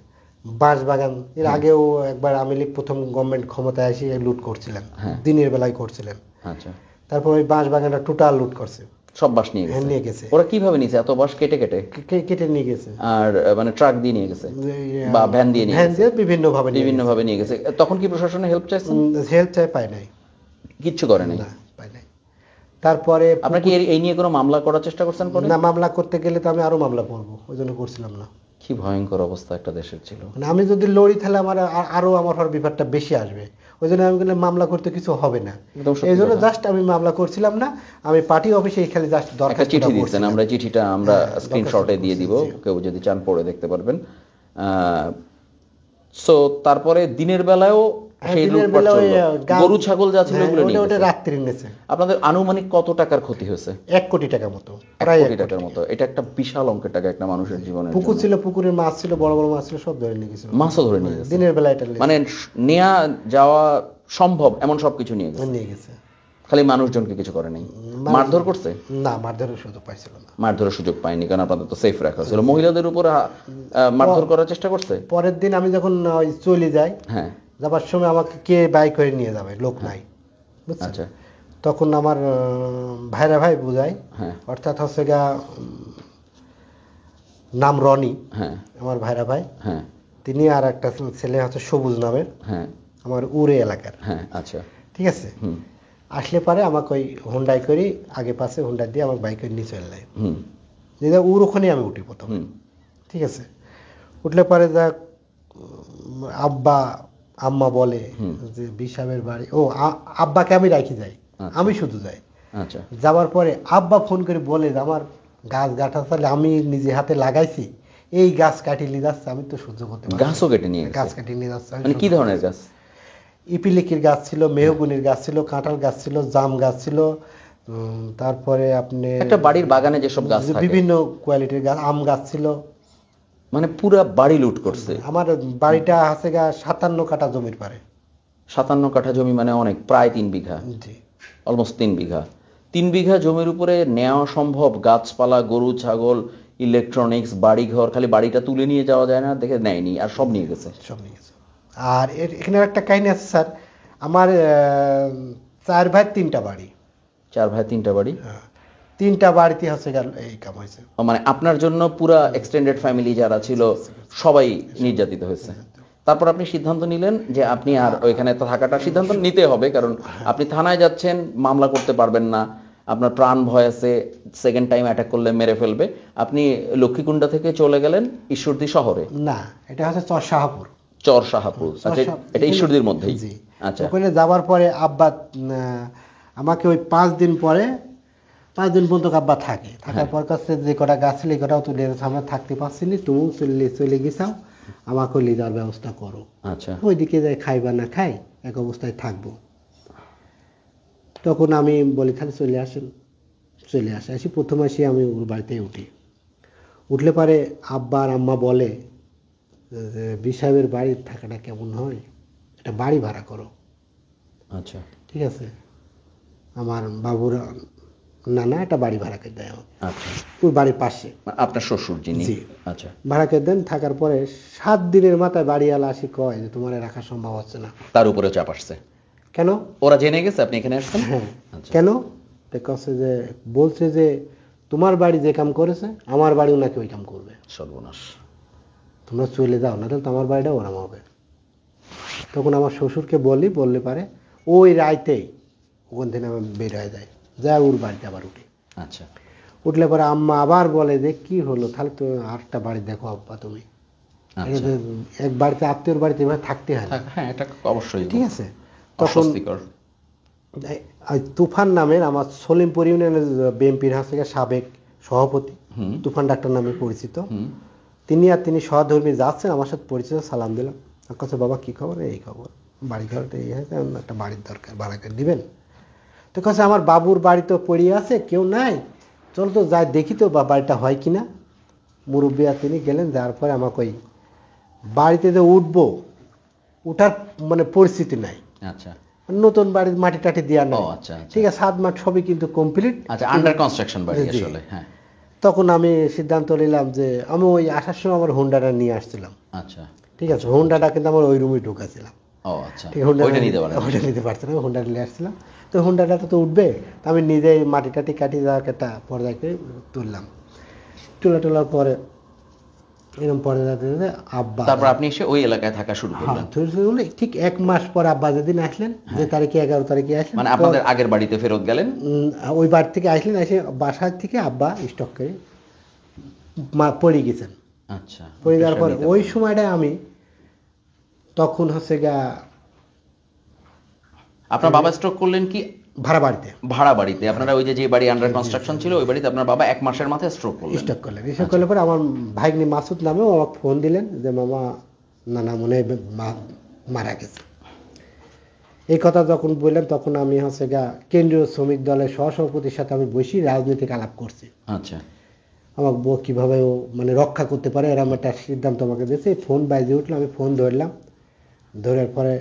বাঁশ বাগান। এর আগেও একবার আওয়ামী লীগ প্রথম গভর্নমেন্ট ক্ষমতায় এসে লুট করছিলেন, দিনের বেলায় করছিলেন।
আচ্ছা,
তারপর ওই বাঁশ বাগানটা টোটাল লুট করছে,
সব বাঁশ নিয়ে গেছে।
নিয়ে গেছে।
ওরা কিভাবে নিয়েছে? এত বাঁশ কেটে কেটে
কেটে নিয়ে গেছে,
আর মানে ট্রাক দিয়ে নিয়ে গেছে বা ভ্যান দিয়ে নিয়ে গেছে,
বিভিন্ন ভাবে নিয়ে গেছে।
তখন কি প্রশাসনে হেল্প চাইছেন?
হেল্প চাই, পায় নাই,
কিচ্ছু করে নাই,
পায় নাই। তারপরে
আপনারা কি এই নিয়ে কোনো মামলা করার চেষ্টা করছেন?
না, মামলা করতে গেলে তো আমি আরো মামলা করবো, ওই জন্য করছিলাম না।
কি ভয়ঙ্কর অবস্থা একটা দেশের ছিল।
মানে আমি যদি লড়ি তাহলে আমার আরো আমার বিপদটা বেশি আসবে, ওই জন্য আমি মামলা করতে কিছু হবে না, এই জন্য জাস্ট আমি মামলা করছিলাম না। আমি পার্টি অফিসে খালি জাস্ট দরখাস্ত
চিঠি দিয়েছেন, আমরা চিঠিটা আমরা স্ক্রিনশটে দিয়ে দিব, কেউ যদি চান পড়ে দেখতে পারবেন। সো তারপরে দিনের বেলায়ও সেই লুটপাট চলল, গরু ছাগল যা ছিল ওগুলো নিয়ে গেছে,
রাত্রি নিয়েছে।
আপনাদের আনুমানিক কত টাকার ক্ষতি হয়েছে?
1 কোটি টাকা মতো,
প্রায় 1 কোটি টাকার মতো। এটা একটা বিশাল অঙ্কের টাকা একটা মানুষের জীবনে।
পুকুর ছিল, পুকুরের মাছ ছিল, বড় বড় মাছ ছিল, সব ধরে নিয়ে গেছে,
মাছও ধরে নিয়ে গেছে
দিনের বেলা। এটা
মানে নেওয়া যাওয়া সম্ভব এমন সবকিছু নিয়ে গেছে, খালি মানুষজনকে কিছু করে নাই। মারধর করছে?
না, মারধরের সুযোগ পাইছিল না,
মারধরের সুযোগ পায়নি, কারণ আপনাদের তো সেফ রাখা ছিল। মহিলাদের উপর মারধর করার চেষ্টা করছে?
পরের দিন আমি যখন চলে যাই, হ্যাঁ, যাবার সময় আমাকে কে বাইক করে নিয়ে যাবে, লোক নাই, বুঝছেন? আচ্ছা, তখন আমার ভাইরা ভাই বুঝাই, অর্থাৎ হচ্ছে গা নাম রনি, হ্যাঁ আমার ভাইরা ভাই, হ্যাঁ তিনি, আর একটা ছেলে হচ্ছে সবুজ নামের, হ্যাঁ আমার উড়ে এলাকার, হ্যাঁ আচ্ছা ঠিক আছে। আসলে পারে আমাকে ওই হুন্ডাই করি, আগে পাশে হুন্ডা দিয়ে আমার বাইকের নিচে চলে যায়, উর ওখানে আমি উঠি প্রথম, ঠিক আছে। উঠলে পারে যা আব্বা আম্মা বলে যে বিশাবের বাড়ি, ও আব্বাকে আমি রাখি যাই, আমি শুধু যাই। আচ্ছা, যাওয়ার পরে আব্বা ফোন করে বলে আমার গাছ গাঠা চালে আমি নিজে হাতে লাগাইছি, এই গাছ কাটিয়ে নিয়ে যাচ্ছে, আমি তো সহ্য করতে পারি।
গাছও কেটে নিয়ে,
গাছ কাটিয়ে নিয়ে যাচ্ছে।
মানে কি ধরনের গাছ?
ইপিলিকির গাছ ছিল, মেহগুনির গাছ ছিল, কাঁঠাল গাছ ছিল, জাম গাছ ছিল, তারপরে আপনি
একটা বাড়ির বাগানে যেসব গাছ থাকে
বিভিন্ন কোয়ালিটির গাছ, আম গাছ ছিল।
মানে পুরো বাড়ি লুট করছে।
আমার বাড়িটা আছে গা 57 কাঠা জমির পারে।
57 কাঠা জমি মানে অনেক, প্রায় 3 বিঘা, জি অলমোস্ট 3 বিঘা। 3 বিঘা জমির উপরে নেওয়া সম্ভব গাছপালা, গরু ছাগল, ইলেকট্রনিক্স, বাড়িঘর, খালি বাড়িটা তুলে নিয়ে যাওয়া যায় না, দেখে নেয়নি, আর সব নিয়ে গেছে,
সব নিয়ে গেছে। আর এখানে একটা কাহিনী আছে স্যার, আমার 4 ভাই 3টা বাড়ি।
4 ভাই 3টা বাড়ি?
হ্যাঁ, 3টা বাড়িতে হচ্ছে গেল এই কাম হয়েছে।
মানে আপনার জন্য পুরা এক্সটেন্ডেড ফ্যামিলি যারা ছিল সবাই নির্যাতিত হয়েছে। তারপর আপনি সিদ্ধান্ত নিলেন যে আপনি আর ওইখানে থাকাটার সিদ্ধান্ত নিতে হবে, কারণ আপনি থানায় যাচ্ছেন, মামলা করতে পারবেন না, আপনার প্রাণ ভয় আছে, সেকেন্ড টাইম অ্যাটাক করলে মেরে ফেলবে। আপনি লক্ষ্মীকুণ্ডা থেকে চলে গেলেন ঈশ্বরদী শহরে।
না, এটা হচ্ছে চরশাহপুর।
চরশাহপুর, আচ্ছা, এটা ঈশ্বরদীর মধ্যেই।
জি, আচ্ছা। ওখানে যাওয়ার পরে আব্বা আমাকে ওই 5 দিন পর্যন্ত আব্বা থাকে, থাকার পর কাছে যে কটা গাছ ছিল কটাও তুলে আমরা থাকতে পারছি না, তুমি চলে গেছাও, আমাকে নিয়ে যাওয়ার ব্যবস্থা করো। আচ্ছা, ওইদিকে যাই খাইবা না খাই, এক অবস্থায় থাকবো। তখন আমি বলি তাহলে চলে আসি। প্রথম আসি আমি ওর বাড়িতেই উঠি। উঠলে পারে আব্বা আর আম্মা বলে যে বিশাবের বাড়ির থাকাটা কেমন হয়, একটা বাড়ি ভাড়া করো। আচ্ছা, ঠিক আছে। আমার বাবুর নানা একটা বাড়ি ভাড়া করে দেয় আমাকে।
আচ্ছা,
ওই বাড়ির পাশে
আপনার শ্বশুর যিনি?
জি।
আচ্ছা,
ভাড়া করে দেন। থাকার পরে 7 দিনের মাথায় বাড়িওয়ালা আসি কয় যে তোমার রাখা সম্ভব হচ্ছে না।
তার উপরে চাপ আসছে?
কেন?
ওরা জেনে গেছে আপনি এখানে আসছেন?
হ্যাঁ।
আচ্ছা।
কেন? দেখছে যে বলছে যে তোমার বাড়ি যে কাম করেছে আমার বাড়িও নাকি ওই কাম করবে।
সর্বনাশ।
তোমরা চলে যাও, না তাহলে তোমার বাড়িটা ওরাম হবে। তখন আমার শ্বশুরকে বললে পারে ওই রাইতেই ওখান থেকে আমার বের হয়ে যায়, যা ওর বাড়িতে আবার উঠে।
আচ্ছা।
উঠলে পরে আম্মা আবার বলে যে কি হলো, তাহলে তো আরেকটা বাড়ি দেখো আব্বা তুমি। এক বাড়িতে আত্মীয়র বাড়িতে এবার থাকতে হয়।
হ্যাঁ, এটা অবশ্যই
ঠিক আছে। তখন তুফান নামের আমার সলিমপুর ইউনিয়নের বিএনপির থেকে সাবেক সভাপতি তুফান ডাক্তার নামে পরিচিত, তিনি সহধর্মী যাচ্ছেন, আমার সাথে পরিচিত, সালাম দিলাম। কাছে বাবা কি খবর? এই খবর, বাড়ি ঘরটা এই হয়েছে, একটা বাড়ির দরকার, ভাড়া করে দিবেন? তো কাছে আমার বাবুর বাড়ি তো পড়িয়ে আছে, কেউ নাই, চল তো যাই দেখি তো বা বাড়িটা হয় কিনা। মুরব্বিয়া তিনি গেলেন, যাওয়ার পরে আমাকে ওই বাড়িতে যে উঠবো, উঠার মানে পরিস্থিতি নাই।
আচ্ছা।
নতুন বাড়ির মাটি টাটি দেওয়া নাই।
আচ্ছা,
ঠিক আছে, 7 মাঠ সবই কিন্তু কমপ্লিট।
আচ্ছা, আন্ডার কনস্ট্রাকশন বাড়ি আসলে। হ্যাঁ।
তখন আমি সিদ্ধান্ত নিলাম যে আমি ওই আসার সময় আমার হোন্ডাটা নিয়ে আসছিলাম।
আচ্ছা,
ঠিক আছে, হোন্ডাটা কিন্তু আমার ওই রুমে ঢুকাছিলাম।
ও আচ্ছা,
ওইটা নিতে পারছিলাম, হোন্ডাটা নিয়ে আসছিলাম। তো হোন্ডাটা তো উঠবে, তো আমি নিজেই মাটি টাটি কাটি যাওয়ার একটা পর্যায়ে তুললাম। তোলার পরে এরকম পরে যাতে আব্বা,
তারপর আপনি এসে ওই এলাকায় থাকা শুরু করলেন?
ঠিক 1 মাস পর আব্বা যেদিন আসলেন, যে তারিখে 11 তারিখে আসলেন,
মানে আপনাদের আগের বাড়িতে ফেরত গেলেন?
ওই বাড়ি থেকে আসলেন, এসে বাসার থেকে আব্বা স্টক করে পড়ে গেছেন।
আচ্ছা।
পড়ে যাওয়ার পর ওই সময়টায় আমি তখন হচ্ছে গা,
আপনার বাবা স্ট্রোক করলেন কি
ভাড়া বাড়িতে?
ভাড়া বাড়িতে। আপনারা ওই যে বাড়ি আন্ডার কনস্ট্রাকশন ছিল, ওই বাড়িতে আপনার বাবা 1 মাসের মাথায় স্ট্রোক করলেন।
স্টক করলে পরে আমার ভাগ্নি মাসুদ নামে আমাকে ফোন দিলেন যে মামা নানা মনে হয় মারা গেছে। এই কথা যখন বললেন, তখন আমি হচ্ছে গা কেন্দ্রীয় শ্রমিক দলের সহসভাপতির সাথে আমি বসি রাজনৈতিক আলাপ করছি।
আচ্ছা।
আমাকে কিভাবে ও মানে রক্ষা করতে পারে এরকম একটা সিদ্ধান্ত আমাকে দিয়েছে। ফোন বাজে উঠলো, আমি ফোন ধরলাম। ধরার পরে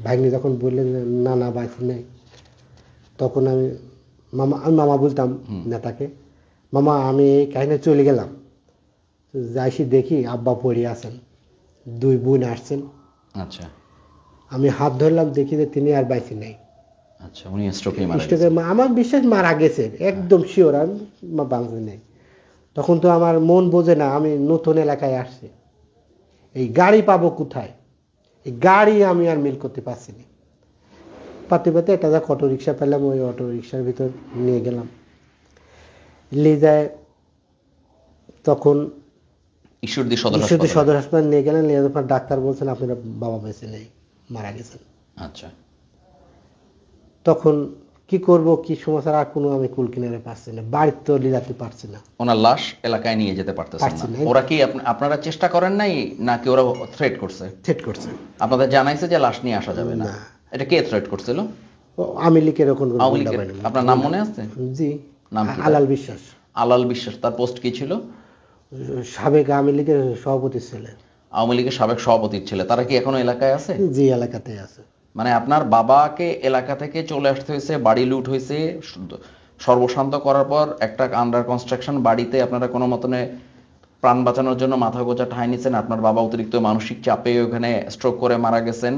ভাগ্নি যখন বললেন যে না বাঁচি নেই, তখন আমি মামা বলতাম নেতাকে, মামা আমি এই কাহিনী চলে গেলাম, যাইছি দেখি আব্বা পড়ে আছেন, 2 বোন আসছেন।
আচ্ছা।
আমি হাত ধরলাম, দেখি যে তিনি আর বাঁচি নেই।
আচ্ছা, উনি স্ট্রোকে মারা গেছেন?
আমার বিশ্বাস মারা গেছে, একদম শিওর, আমি বাঁচি নেই। তখন তো আমার মন বোঝে না, আমি নতুন এলাকায় আসছি, এই গাড়ি পাবো কোথায়? এই গাড়ি আমি আর মিল করতে পারছি না। পাতে একটা অটো রিক্সা পেলাম, ওই অটো রিক্সার ভিতর নিয়ে গেলাম, নিয়ে যায় তখন
ঈশ্বরদী
সদর হাসপাতাল নিয়ে গেলেন। নিয়ে যাওয়ার পর ডাক্তার বলছেন আপনার বাবা বেঁচে নেই, মারা গেছেন।
আচ্ছা।
তখন কি করব, কি সমস্যা, আর কোনো আমি কুল কিনারে পাচ্ছি না, বাড়িতে তো লিজাতে পারছি না।
ওনার লাশ এলাকায় নিয়ে যেতে পারতেছেন না। ওরা কি আপনারা চেষ্টা করেন নাই নাকি ওরা থ্রেট করছে?
থ্রেট করছে।
আপনাদের জানাইছে যে লাশ নিয়ে আসা যাবে না? এটা কে থ্রেট করছিল?
আওয়ামী লীগের ওখান।
আপনার নাম মনে আছে?
জি।
নাম
আলাল বিশ্বাস।
আলাল বিশ্বাস। তার পোস্ট কি ছিল?
সাবেক আওয়ামী লীগের সভাপতি ছিলেন।
আওয়ামী লীগের সাবেক সভাপতির ছেলে। তারা কি এখনো এলাকায় আছে?
জি, এলাকাতে আছে।
মানে আপনার বাবাকে এলাকা থেকে চলে আসতে হয়েছে, বাড়ি লুট হয়েছে, সর্বশান্ত করার পর একটা আন্ডার কনস্ট্রাকশন বাড়িতে আপনারা কোনো মতনে প্রাণ বাঁচানোর জন্য মাথা গোঁজা ঠাঁই নিচ্ছেন। আপনার বাবা অতিরিক্ত মানসিক চাপে ওখানে স্ট্রোক করে মারা গেছেন।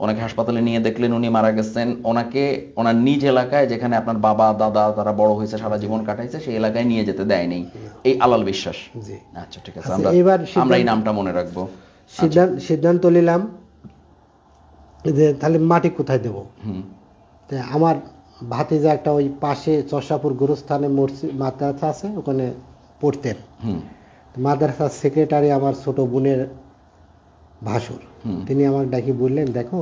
ওনাকে হাসপাতালে নিয়ে দেখলেন, উনি মারা গেছেন। ওনাকে ওনার নিজ এলাকায়, যেখানে আপনার বাবা দাদা তারা বড় হয়েছে, সারা জীবন কাটাইছে, সেই এলাকায় নিয়ে যেতে দেয়নি এই আলাল বিশ্বাস। আচ্ছা, ঠিক আছে, আমরা এই নামটা মনে রাখবো।
সিদ্ধান্ত নিলাম যে তাহলে মাটি কোথায় দেব। আমার ভাতিজা একটা ওই পাশে চর্ষাপুর গুরুস্থানে মাদ্রাসা আছে, ওখানে পড়তেন। মাদ্রাসার সেক্রেটারি আমার ছোট বোনের ভাসুর, তিনি আমার ডাকি বললেন দেখো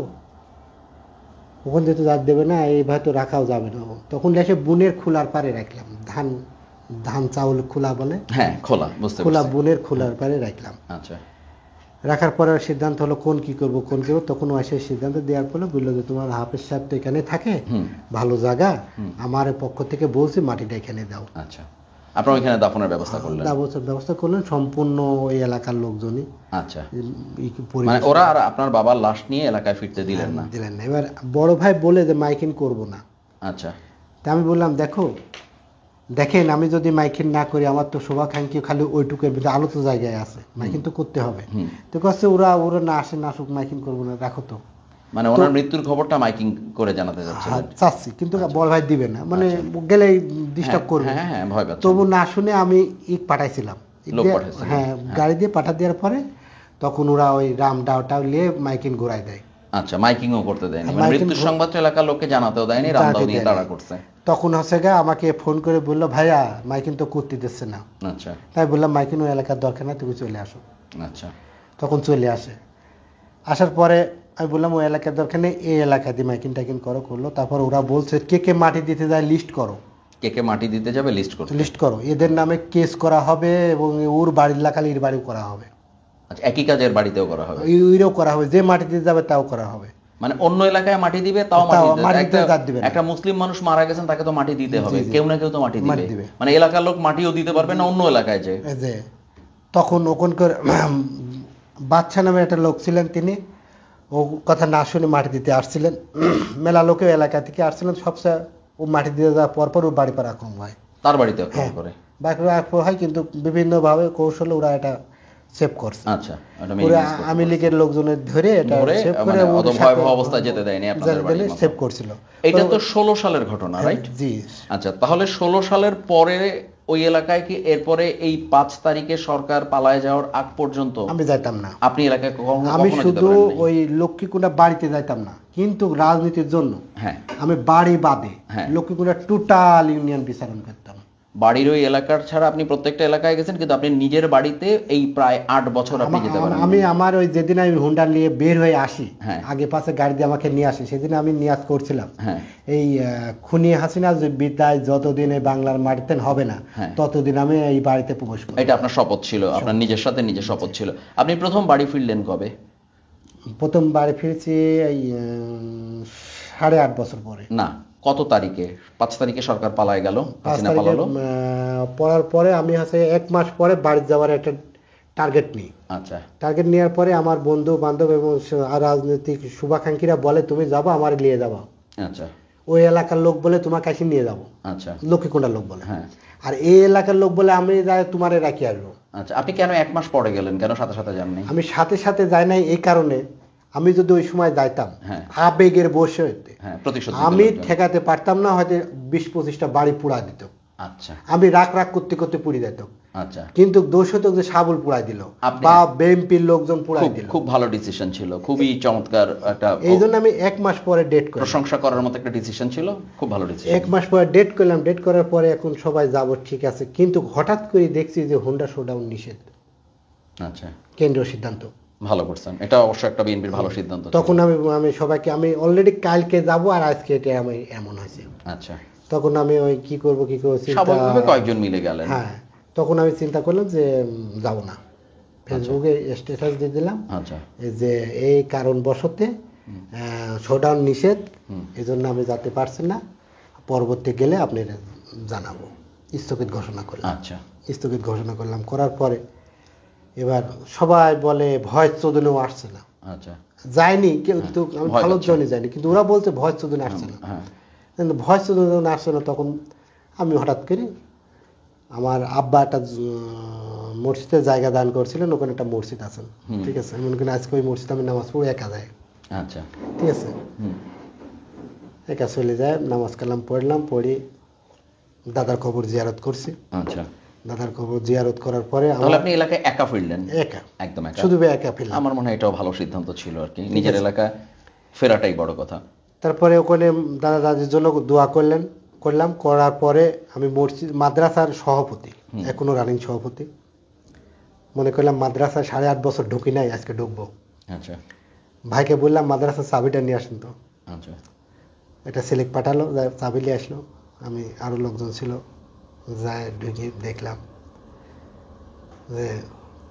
ওখান থেকে তো যাত দেবে না, এই ভাই তো রাখাও যাবে না। তখন এসে বোনের খোলার পারে রাখলাম, ধান চাউল খোলা বলে,
হ্যাঁ খোলা
বোনের খোলার পারে রাখলাম।
আচ্ছা।
রাখার পরে সিদ্ধান্ত হলো কোন কি করব। তখন ও এসে সিদ্ধান্ত দেওয়ার পরে বললো যে তোমার হাফেজ সাহেব তো এখানে থাকে, ভালো জায়গা, আমার পক্ষ থেকে বলছি মাটিটা এখানে দাও।
আচ্ছা, আপনারা ওইখানে দাফনের ব্যবস্থা করলেন?
ব্যবস্থা করলেন সম্পূর্ণ ওই এলাকার লোকজনই।
আচ্ছা, মানে ওরা আর আপনার বাবার লাশ নিয়ে এলাকায় ফিরতে দিলেন না?
দিলেন না। এবার বড় ভাই বলে যে মাইকিং করব না।
আচ্ছা।
তা আমি বললাম দেখেন আমি যদি মাইকিং না করি আমার তো শুভাকাঙ্ক্ষী খালি ওইটুকুর ভিতরে আলো তো জায়গায় আছে, মাইকিং তো করতে হবে। তো কাছে ওরা না আসে না আসুক, মাইকিং করবো না, রাখো তো।
মানে ওনার মৃত্যুর খবরটা মাইকিং করে জানাতে যাচ্ছিলেন?
চাচ্ছি, কিন্তু বড় ভাই দিবে না, মানে গেলেই ডিস্টার্ব করবে।
হ্যাঁ, ভয় পাচ্ছে।
তবু না শুনে আমি পাঠাইছিলাম, হ্যাঁ, গাড়ি দিয়ে পাঠা দেওয়ার পরে তখন ওরা ওই রামদাওটা নিয়ে মাইকিং ঘুরাই দেয়।
আচ্ছা, মাইকিংও করতে দেয়নি, মানে মৃত্যুর সংবাদ এলাকার লোককে জানাতেও দেয়নি, রামদাও নিয়ে তাড়া করছে।
তখন আমাকে ফোন করে বললো, ভাইয়া মাইকিং তো করতে দিচ্ছে না।
আচ্ছা,
তাই বললাম মাইকিং ওই এলাকার দরকার না, তুমি চলে আসো।
আচ্ছা,
তখন চলে আসে। আসার পরে আমি বললাম ওই এলাকার দরকার নেই, এই এলাকা দিয়ে মাইকিং টাইকিং করলো। তারপর ওরা বলছে কে মাটি দিতে যায় লিস্ট করো,
কে মাটি দিতে যাবে লিস্ট করো,
এদের নামে কেস করা হবে এবং ওর বাড়ির লাগালে এর বাড়িও করা হবে।
আচ্ছা, একই কাজের বাড়িতেও করা হবে?
ওইটাও করা হবে, যে মাটি দিতে যাবে তাও করা হবে।
মানে অন্য এলাকায় মাটি দিবে, তাও মাটি দিবে। একটা মুসলিম মানুষ মারা গেছেন, তাকে তো মাটি দিতে হবে, কেউ না কেউ তো মাটি দিবে। মানে এলাকার লোক মাটিও দিতে পারবে না অন্য এলাকায় যে।
তখন ওখানকার বাচ্চা নামে একটা লোক ছিলেন, তিনি ও কথা না শুনে মাটি দিতে আসছিলেন। মেলা লোকে এলাকা থেকে আসছিলেন, সবচেয়ে ও মাটি দিয়ে যাওয়ার পর ওর বাড়ি পর আক্রমণ হয়,
তার বাড়িতে আক্রমণ করে।
বাড়ি আক্রমণ হয়, কিন্তু বিভিন্নভাবে কৌশলে ওরা এটা সেভ করছে।
আচ্ছা,
আওয়ামী লীগের লোকজনের ধরে এটা সেভ করে
ভয়াবহ অবস্থায় যেতে দেয়নি, আপনাদের বাড়ি
সেভ করছিল।
এটা তো 16 সালের ঘটনা, রাইট?
জি।
আচ্ছা, তাহলে 16 সালের পরে ওই এলাকায় কি এরপরে এই 5 তারিখে সরকার পালায় যাওয়ার আগ পর্যন্ত
আমি যাইতাম না?
আপনি এলাকায়
আমি শুধু ওই লক্ষ্মীকুণ্ডা বাড়িতে যাইতাম না, কিন্তু রাজনীতির জন্য আমি বাড়ি বাদে লক্ষ্মীকুণ্ডা টোটাল ইউনিয়ন বিচারণ করতাম।
বাড়ির ওই এলাকার ছাড়া আপনি প্রত্যেকটা এলাকায় গেছেন, কিন্তু আপনি নিজের বাড়িতে এই প্রায় 8 বছর আপনি যেতে পারেন?
আমি আমার ওই যেদিন আমি হুন্ডা নিয়ে বের হয়ে আসি, আগে পাশে গাড়ি দিয়ে আমাকে নিয়ে আসি, সেদিন আমি নিয়াজ করছিলাম এই খুনি হাসিনা যে বিদায় যতদিন এই বাংলার মাটিতে হবে না ততদিন আমি এই বাড়িতে প্রবেশ করব।
এটা আপনার শপথ ছিল, আপনার নিজের সাথে নিজের শপথ ছিল। আপনি প্রথম বাড়ি ফিরলেন কবে?
প্রথম বাড়ি ফিরেছি এই 8.5 বছর পরে।
না, কত তারিখে? 5 তারিখে সরকার পালায় গেল, হাসিনা পালালো।
পড়ার পরে আমি 1 মাস পরে বাড়ি যাওয়ার একটা টার্গেট নিই।
আচ্ছা,
টার্গেট নেওয়ার পরে আমার বন্ধু বান্ধব এবং রাজনৈতিক শুভাকাঙ্ক্ষীরা বলে তুমি যাবো, আমার নিয়ে যাবো।
আচ্ছা,
ওই এলাকার লোক বলে তোমার কাছে নিয়ে যাবো।
আচ্ছা,
লক্ষ্মীকুণ্ডার লোক বলে। আর এই এলাকার লোক বলে আমি যাই তোমারে রাখি আসবো।
আচ্ছা, আপনি কেন 1 মাস পরে গেলেন, কেন সাথে সাথে যাননি?
আমি সাথে সাথে যাই নাই এই কারণে, আমি যদি ওই সময় যাইতাম আবেগের বসে হইতে আমি ঠেকাতে পারতাম না, হয়তো 20-25টা বাড়ি পুড়া দিত।
আচ্ছা,
আমি রাগ করতে করতে পুড়ে যেত।
আচ্ছা,
কিন্তু দোষ হতো যে সাবল পুড়াই দিল বা বিএনপির লোকজন পুড়াই দিল।
খুব ভালো ডিসিশন ছিল, খুবই চমৎকার একটা।
এই জন্য আমি 1 মাস পরে ডেট করি,
প্রশংসা করার মতো একটা ডিসিশন ছিল, খুব ভালো ডিসিশন।
1 মাস পরে ডেট করলাম, ডেট করার পরে এখন সবাই যাব ঠিক আছে, কিন্তু হঠাৎ করে দেখছি যে হুন্ডা শোডাউন নিষেধ।
আচ্ছা,
কেন্দ্রীয় সিদ্ধান্ত।
ভালো করছেন, এটা অবশ্য একটা বিএনপির ভালো সিদ্ধান্ত।
তখন আমি সবাইকে আমি অলরেডি কালকে যাব আর আজকে এটা আমি এমন হয়েছে।
আচ্ছা,
তখন আমি ওই কি করব
স্বাভাবিকভাবে কয়েকজন মিলে গেলেন।
হ্যাঁ, তখন আমি চিন্তা করলাম যে যাব না, ফেসবুকে স্ট্যাটাস দিয়ে দিলাম যে এই কারণবশতে শোডাউন নিষেধ, এই জন্য আমি যেতে পারছি না, পরবর্তী গেলে আপনি জানাবো, স্থগিত ঘোষণা করলাম।
আচ্ছা,
স্থগিত ঘোষণা করলাম, করার পরে এবার সবাই বলে ভয় চোদনেও আসছে না।
আচ্ছা,
যায়নি কিন্তু আমি ভালোর জন্য যাইনি, কিন্তু ওরা বলছে ভয় চোদনে আসছে না। কিন্তু ভয় চোদনে আসছে না, তখন আমি হঠাৎ করে আমার আব্বা একটা মসজিদের জায়গা দান করছিলেন, ওখানে একটা মসজিদ আছেন, ঠিক আছে, আমি ওখানে আজকে ওই মসজিদে আমি নামাজ পড়ি একা যায়।
আচ্ছা,
ঠিক আছে, একা চলে যায়, নামাজ কালাম পড়লাম, পড়ি দাদার কবর জিয়ারত করছি।
আচ্ছা,
দাদার কবর জিয়ারত করার পরে
আপনি এলাকায় একা ফিরলেন?
একা,
একদম একা,
শুধু একা ফিরলাম।
আমার মনে হয় এটাও ভালো সিদ্ধান্ত ছিল আর কি, নিজের এলাকায় ফেরাটাই বড় কথা।
তারপরে ওখানে দাদা দাদির জন্য দোয়া করলাম, করার পরে আমি মসজিদ মাদ্রাসার সভাপতি, এখনো রানিং সভাপতি, মনে করলাম মাদ্রাসায় 8.5 বছর ঢুকি নাই, আজকে ঢুকবো।
আচ্ছা,
ভাইকে বললাম মাদ্রাসার চাবিটা নিয়ে আসেন তো।
আচ্ছা,
এটা সিলেক্ট পাঠালো, চাবি নিয়ে আসলো, আমি আরো লোকজন ছিল, যায় ঢুকে দেখলাম যে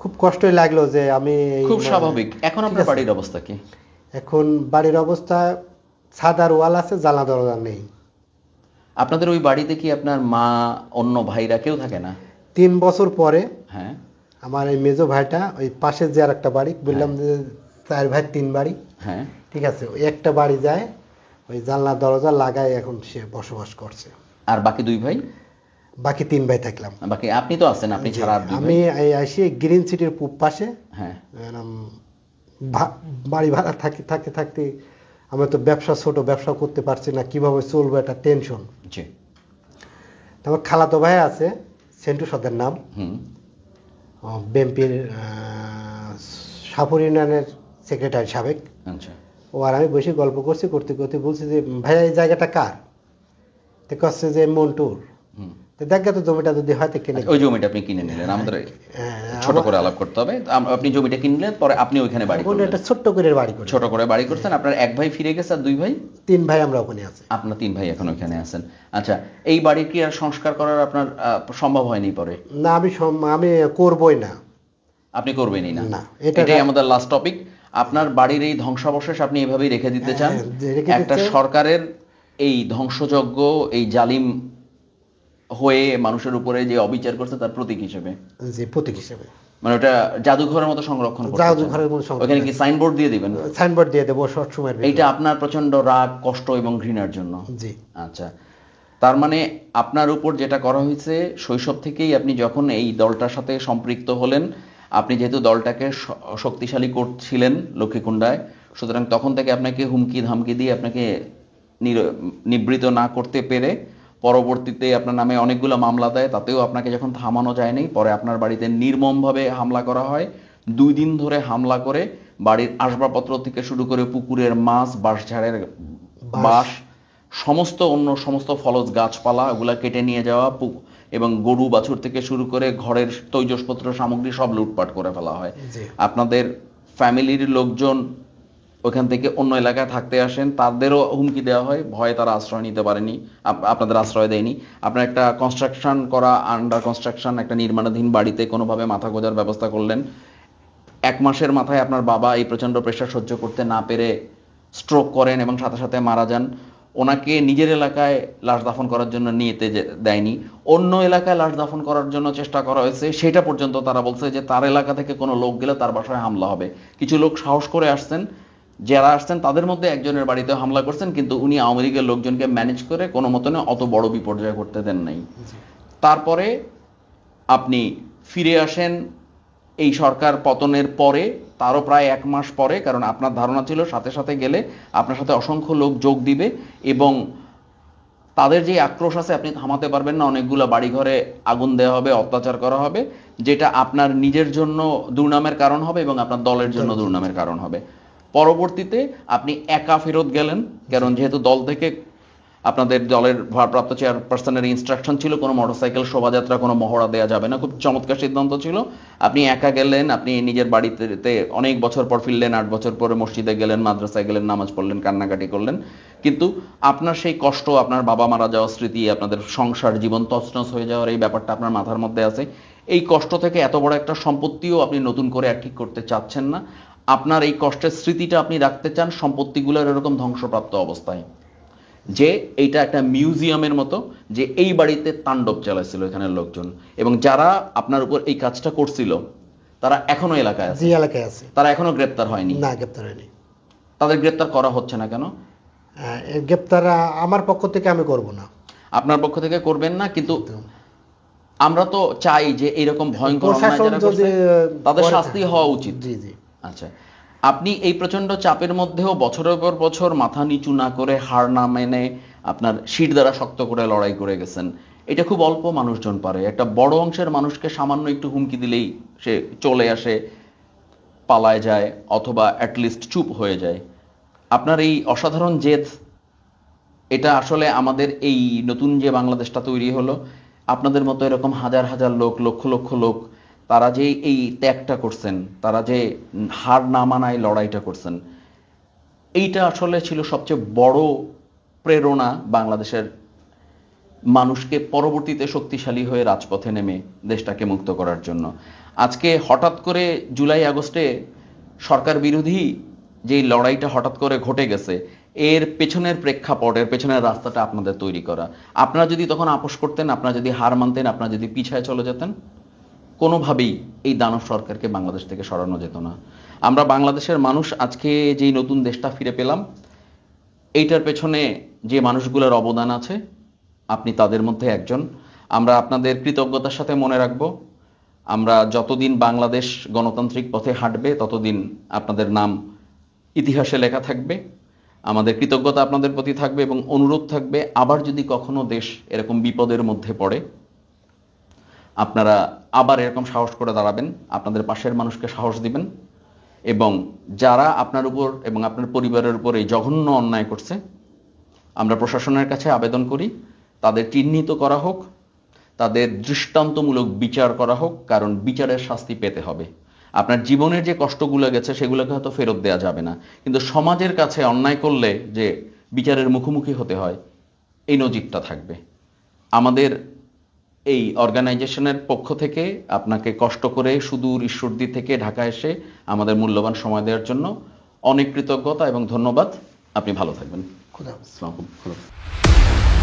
খুব কষ্টই লাগলো যে আমি।
খুব স্বাভাবিক। এখন আপনার বাড়ির অবস্থা কি?
এখন বাড়ির অবস্থা ছাদার ওয়াল আছে, জানলা দরজা নেই।
আপনাদের ওই বাড়িতে কি আপনার মা, অন্য ভাইরা কেউ থাকে না?
3 বছর পরে
আমার
এই মেজো ভাইটা ওই পাশে যে আর একটা বাড়ি, বললাম যে 4 ভাই 3 বাড়ি, ঠিক আছে, ওই একটা বাড়ি যায়, ওই জানলা দরজা লাগায় এখন সে বসবাস করছে।
আর বাকি 2 ভাই?
বাকি 3 ভাই থাকলাম।
বাকি আপনি তো আছেন, আপনি ছাড়া আর 2 ভাই?
আমি আসি গ্রিন সিটির পূব পাশে।
হ্যাঁ,
বাড়ি ভাড়া থাকতে আমি তো ছোট ব্যবসা করতে পারছি না, কিভাবে চলবো একটা টেনশন।
জি।
আমার খালাতো ভাই আছে, সেন্টু সদের নাম, বিএনপির সাপুর ইউনিয়নের সেক্রেটারি সাবেক।
আচ্ছা।
ও আর আমি বসে গল্প করতে করতে বলছি যে ভাইয়া এই জায়গাটা কার? তো কচ্ছে যে মন্টুর। দেখা তো জমিটা যদি হয়তো কিনে,
ওই জমিটা আপনি কিনে নিলেন। আমাদের ছোট করে আলাপ করতে হবে। আপনি জমিটা কিনলেন, পরে আপনি ওইখানে বাড়ি করলেন।
একটা ছোট্ট করে বাড়ি করলেন।
ছোট করে বাড়ি করছেন। আপনার 1 ভাই ফিরে গেছে আর 2 ভাই?
3 ভাই আমরা ওখানে আছি।
আপনার 3 ভাই এখন ওখানে আছেন। আচ্ছা, এই বাড়ির কি আর সংস্কার করার আপনার সম্ভব হয়নি পরে?
না, আমি করবই না।
আপনি করবেনই না?
না,
এটাই আমাদের লাস্ট টপিক। আপনার বাড়ির এই ধ্বংসাবশেষ আপনি এভাবেই রেখে দিতে চান? একটা সরকারের এই ধ্বংসযজ্ঞ, এই জালিম হয়ে মানুষের উপরে যে অবিচার করছে তার প্রতীক হিসেবে?
জি, প্রতীক হিসেবে।
মানে ওটা জাদুঘরের মতো সংরক্ষণ করতে চান?
জাদুঘরের মতো সংরক্ষণ।
ওখানে কি সাইনবোর্ড দিয়ে দিবেন?
সাইনবোর্ড দিয়ে দেব সব সময়।
এইটা আপনার প্রচন্ড রাগ, কষ্ট এবং ঘৃণার জন্য?
জি।
আচ্ছা, তার মানে আপনার উপর যেটা করা হয়েছে, শৈশব থেকেই আপনি যখন এই দলটার সাথে সম্পৃক্ত হলেন, আপনি যেহেতু দলটাকে শক্তিশালী করছিলেন লক্ষ্মীকুণ্ডায়, সুতরাং তখন থেকে আপনাকে হুমকি ধামকি দিয়ে আপনাকে নিবৃত না করতে পেরে পরবর্তীতে আপনার নামে অনেকগুলো মামলা দেয়, তাতেও আপনাকে যখন থামানো যায়নি, পরে আপনার বাড়িতে নির্মমভাবে হামলা করা হয়। 2 দিন ধরে হামলা করে বাড়ির আসবাবপত্র থেকে শুরু করে পুকুরের মাছ, বাঁশঝাড়ের বাঁশ, সমস্ত ফলজ গাছপালা ওগুলা কেটে নিয়ে যাওয়া, এবং গরু বাছুর থেকে শুরু করে ঘরের তৈজসপত্র সামগ্রী সব লুটপাট করে ফেলা হয়। আপনাদের ফ্যামিলির লোকজন ওখান থেকে অন্য এলাকায় থাকতে আসেন, তাদেরও হুমকি দেওয়া হয়, ভয়ে তারা আশ্রয় নিতে পারেনি, আপনাদের আশ্রয় দেয়নি। আপনার একটা কনস্ট্রাকশন করা, আন্ডার কনস্ট্রাকশন একটা নির্মাণাধীন বাড়িতে কোনোভাবে মাথা গোঁজার ব্যবস্থা করলেন। 1 মাসের মাথায় আপনার বাবা এই প্রচণ্ড প্রেশার সহ্য করতে না পেরে স্ট্রোক করেন এবং সাথে সাথে মারা যান। ওনাকে নিজের এলাকায় লাশ দাফন করার জন্য নিতে দেয়নি, অন্য এলাকায় লাশ দাফন করার জন্য চেষ্টা করা হয়েছে। সেটা পর্যন্ত তারা বলছে যে তার এলাকা থেকে কোনো লোক গেলে তার বাসায় হামলা হবে। কিছু লোক সাহস করে আসছেন, যারা আসছেন তাদের মধ্যে একজনের বাড়িতে হামলা করছেন, কিন্তু উনি আওয়ামী লীগের লোকজনকে ম্যানেজ করে কোনো মতনে অত বড় বিপর্যয় করতে দেন নাই। তারপরে আপনি ফিরে আসেন এই সরকার পতনের পরে, তারও প্রায় 1 মাস পরে, কারণ আপনার ধারণা ছিল সাথে সাথে গেলে আপনার সাথে অসংখ্য লোক যোগ দিবে এবং তাদের যে আক্রোশ আছে আপনি থামাতে পারবেন না, অনেকগুলো বাড়িঘরে আগুন দেওয়া হবে, অত্যাচার করা হবে, যেটা আপনার নিজের জন্য দুর্নামের কারণ হবে এবং আপনার দলের জন্য দুর্নামের কারণ হবে। পরবর্তীতে আপনি একা ফেরত গেলেন, কারণ যেহেতু দল থেকে আপনাদের দলের ভারপ্রাপ্ত চেয়ারপারসনের ইনস্ট্রাকশন ছিল কোনো মোটরসাইকেল শোভাযাত্রা, কোনো মহড়া দেওয়া যাবে না। খুব চমৎকার সিদ্ধান্ত ছিল। আপনি একা গেলেন, আপনি নিজের বাড়িতে অনেক বছর পর ফিরলেন, 8 বছর পরে মসজিদে গেলেন, মাদ্রাসায় গেলেন, নামাজ পড়লেন, কান্নাকাটি করলেন, কিন্তু আপনার সেই কষ্ট, আপনার বাবা মারা যাওয়ার স্মৃতি, আপনাদের সংসার জীবন তছনছ হয়ে যাওয়ার এই ব্যাপারটা আপনার মাথার মধ্যে আছে। এই কষ্ট থেকে এত বড় একটা সম্পত্তিও আপনি নতুন করে আর ঠিক করতে চাচ্ছেন না। আপনার এই কষ্টের স্মৃতিটা আপনি রাখতে চান সম্পত্তিগুলোর এরকম ধ্বংসপ্রাপ্ত অবস্থায়, যে এইটা একটা মিউজিয়ামের মতো, যে এই বাড়িতে তাণ্ডব চালাইছিল এখানের লোকজন, এবং যারা আপনার উপর এই কাজটা করছিল তারা এখনো এলাকায় আছে?
এলাকায় আছে।
তারা এখনো গ্রেপ্তার হয়নি?
না, গ্রেপ্তার হয়নি।
তাদের গ্রেপ্তার করা হচ্ছে না কেন?
গ্রেপ্তার আমার পক্ষ থেকে আমি করব না। আপনার পক্ষ থেকে
করবেন না, কিন্তু আমরা তো চাই যে এরকম ভয়ঙ্কর অন্যায় যারা করছে তাদের শাস্তি হওয়া উচিত।
জি জি।
আচ্ছা, আপনি এই প্রচন্ড চাপের মধ্যেও বছরের পর বছর মাথা নিচু না করে, হার না মেনে, আপনার শির দ্বারা শক্ত করে লড়াই করে গেছেন। এটা খুব অল্প মানুষজন পারে। একটা বড় অংশের মানুষকে সামান্য একটু হুমকি দিলেই সে চলে আসে, পালায় যায়, অথবা অ্যাটলিস্ট চুপ হয়ে যায়। আপনার এই অসাধারণ জেদ, এটা আসলে আমাদের এই নতুন যে বাংলাদেশটা তৈরি হলো, আপনাদের মতো এরকম হাজার হাজার লোক, লক্ষ লক্ষ লোক, তারা যে এই ত্যাগটা করছেন, তারা যে হার না মানায় লড়াইটা করছেন, এইটা আসলে ছিল সবচেয়ে বড় প্রেরণা বাংলাদেশের মানুষকে পরবর্তীতে শক্তিশালী হয়ে রাজপথে নেমে দেশটাকে মুক্ত করার জন্য। আজকে হঠাৎ করে জুলাই আগস্টে সরকার বিরোধী যে লড়াইটা হঠাৎ করে ঘটে গেছে, এর পেছনের প্রেক্ষাপট, এর পেছনের রাস্তাটা আপনাদের তৈরি করা। আপনারা যদি তখন আপোষ করতেন, আপনারা যদি হার মানতেন, আপনারা যদি পিছায় চলে যেতেন, কোনোভাবেই এই দানব সরকারকে বাংলাদেশ থেকে সরানো যেত না। আমরা বাংলাদেশের মানুষ আজকে যেই নতুন দেশটা ফিরে পেলাম, এইটার পেছনে যে মানুষগুলোর অবদান আছে,
আপনি তাদের মধ্যে একজন। আমরা আপনাদের কৃতজ্ঞতার সাথে মনে রাখব। আমরা যতদিন বাংলাদেশ গণতান্ত্রিক পথে হাঁটবে ততদিন আপনাদের নাম ইতিহাসে লেখা থাকবে। আমাদের কৃতজ্ঞতা আপনাদের প্রতি থাকবে এবং অনুরোধ থাকবে, আবার যদি কখনো দেশ এরকম বিপদের মধ্যে পড়ে আপনারা আবার এরকম সাহস করে দাঁড়াবেন, আপনাদের পাশের মানুষকে সাহস দিবেন, এবং যারা আপনার উপর এবং আপনার পরিবারের উপর এই জঘন্য অন্যায় করছে আমরা প্রশাসনের কাছে আবেদন করি তাদের চিহ্নিত করা হোক, তাদের দৃষ্টান্তমূলক বিচার করা হোক, কারণ বিচারের শাস্তি পেতে হবে। আপনার জীবনের যে কষ্টগুলো গেছে সেগুলোকে হয়তো ফেরত দেওয়া যাবে না, কিন্তু সমাজের কাছে অন্যায় করলে যে বিচারের মুখোমুখি হতে হয় এই নজিরটা থাকবে। আমাদের এই অর্গানাইজেশনের পক্ষ থেকে আপনাকে কষ্ট করে সুদূর ঈশ্বরদী থেকে ঢাকা এসে আমাদের মূল্যবান সময় দেওয়ার জন্য অনেক কৃতজ্ঞতা এবং ধন্যবাদ। আপনি ভালো থাকবেন।
খুদা হাফেজ।
আসসালামু আলাইকুম।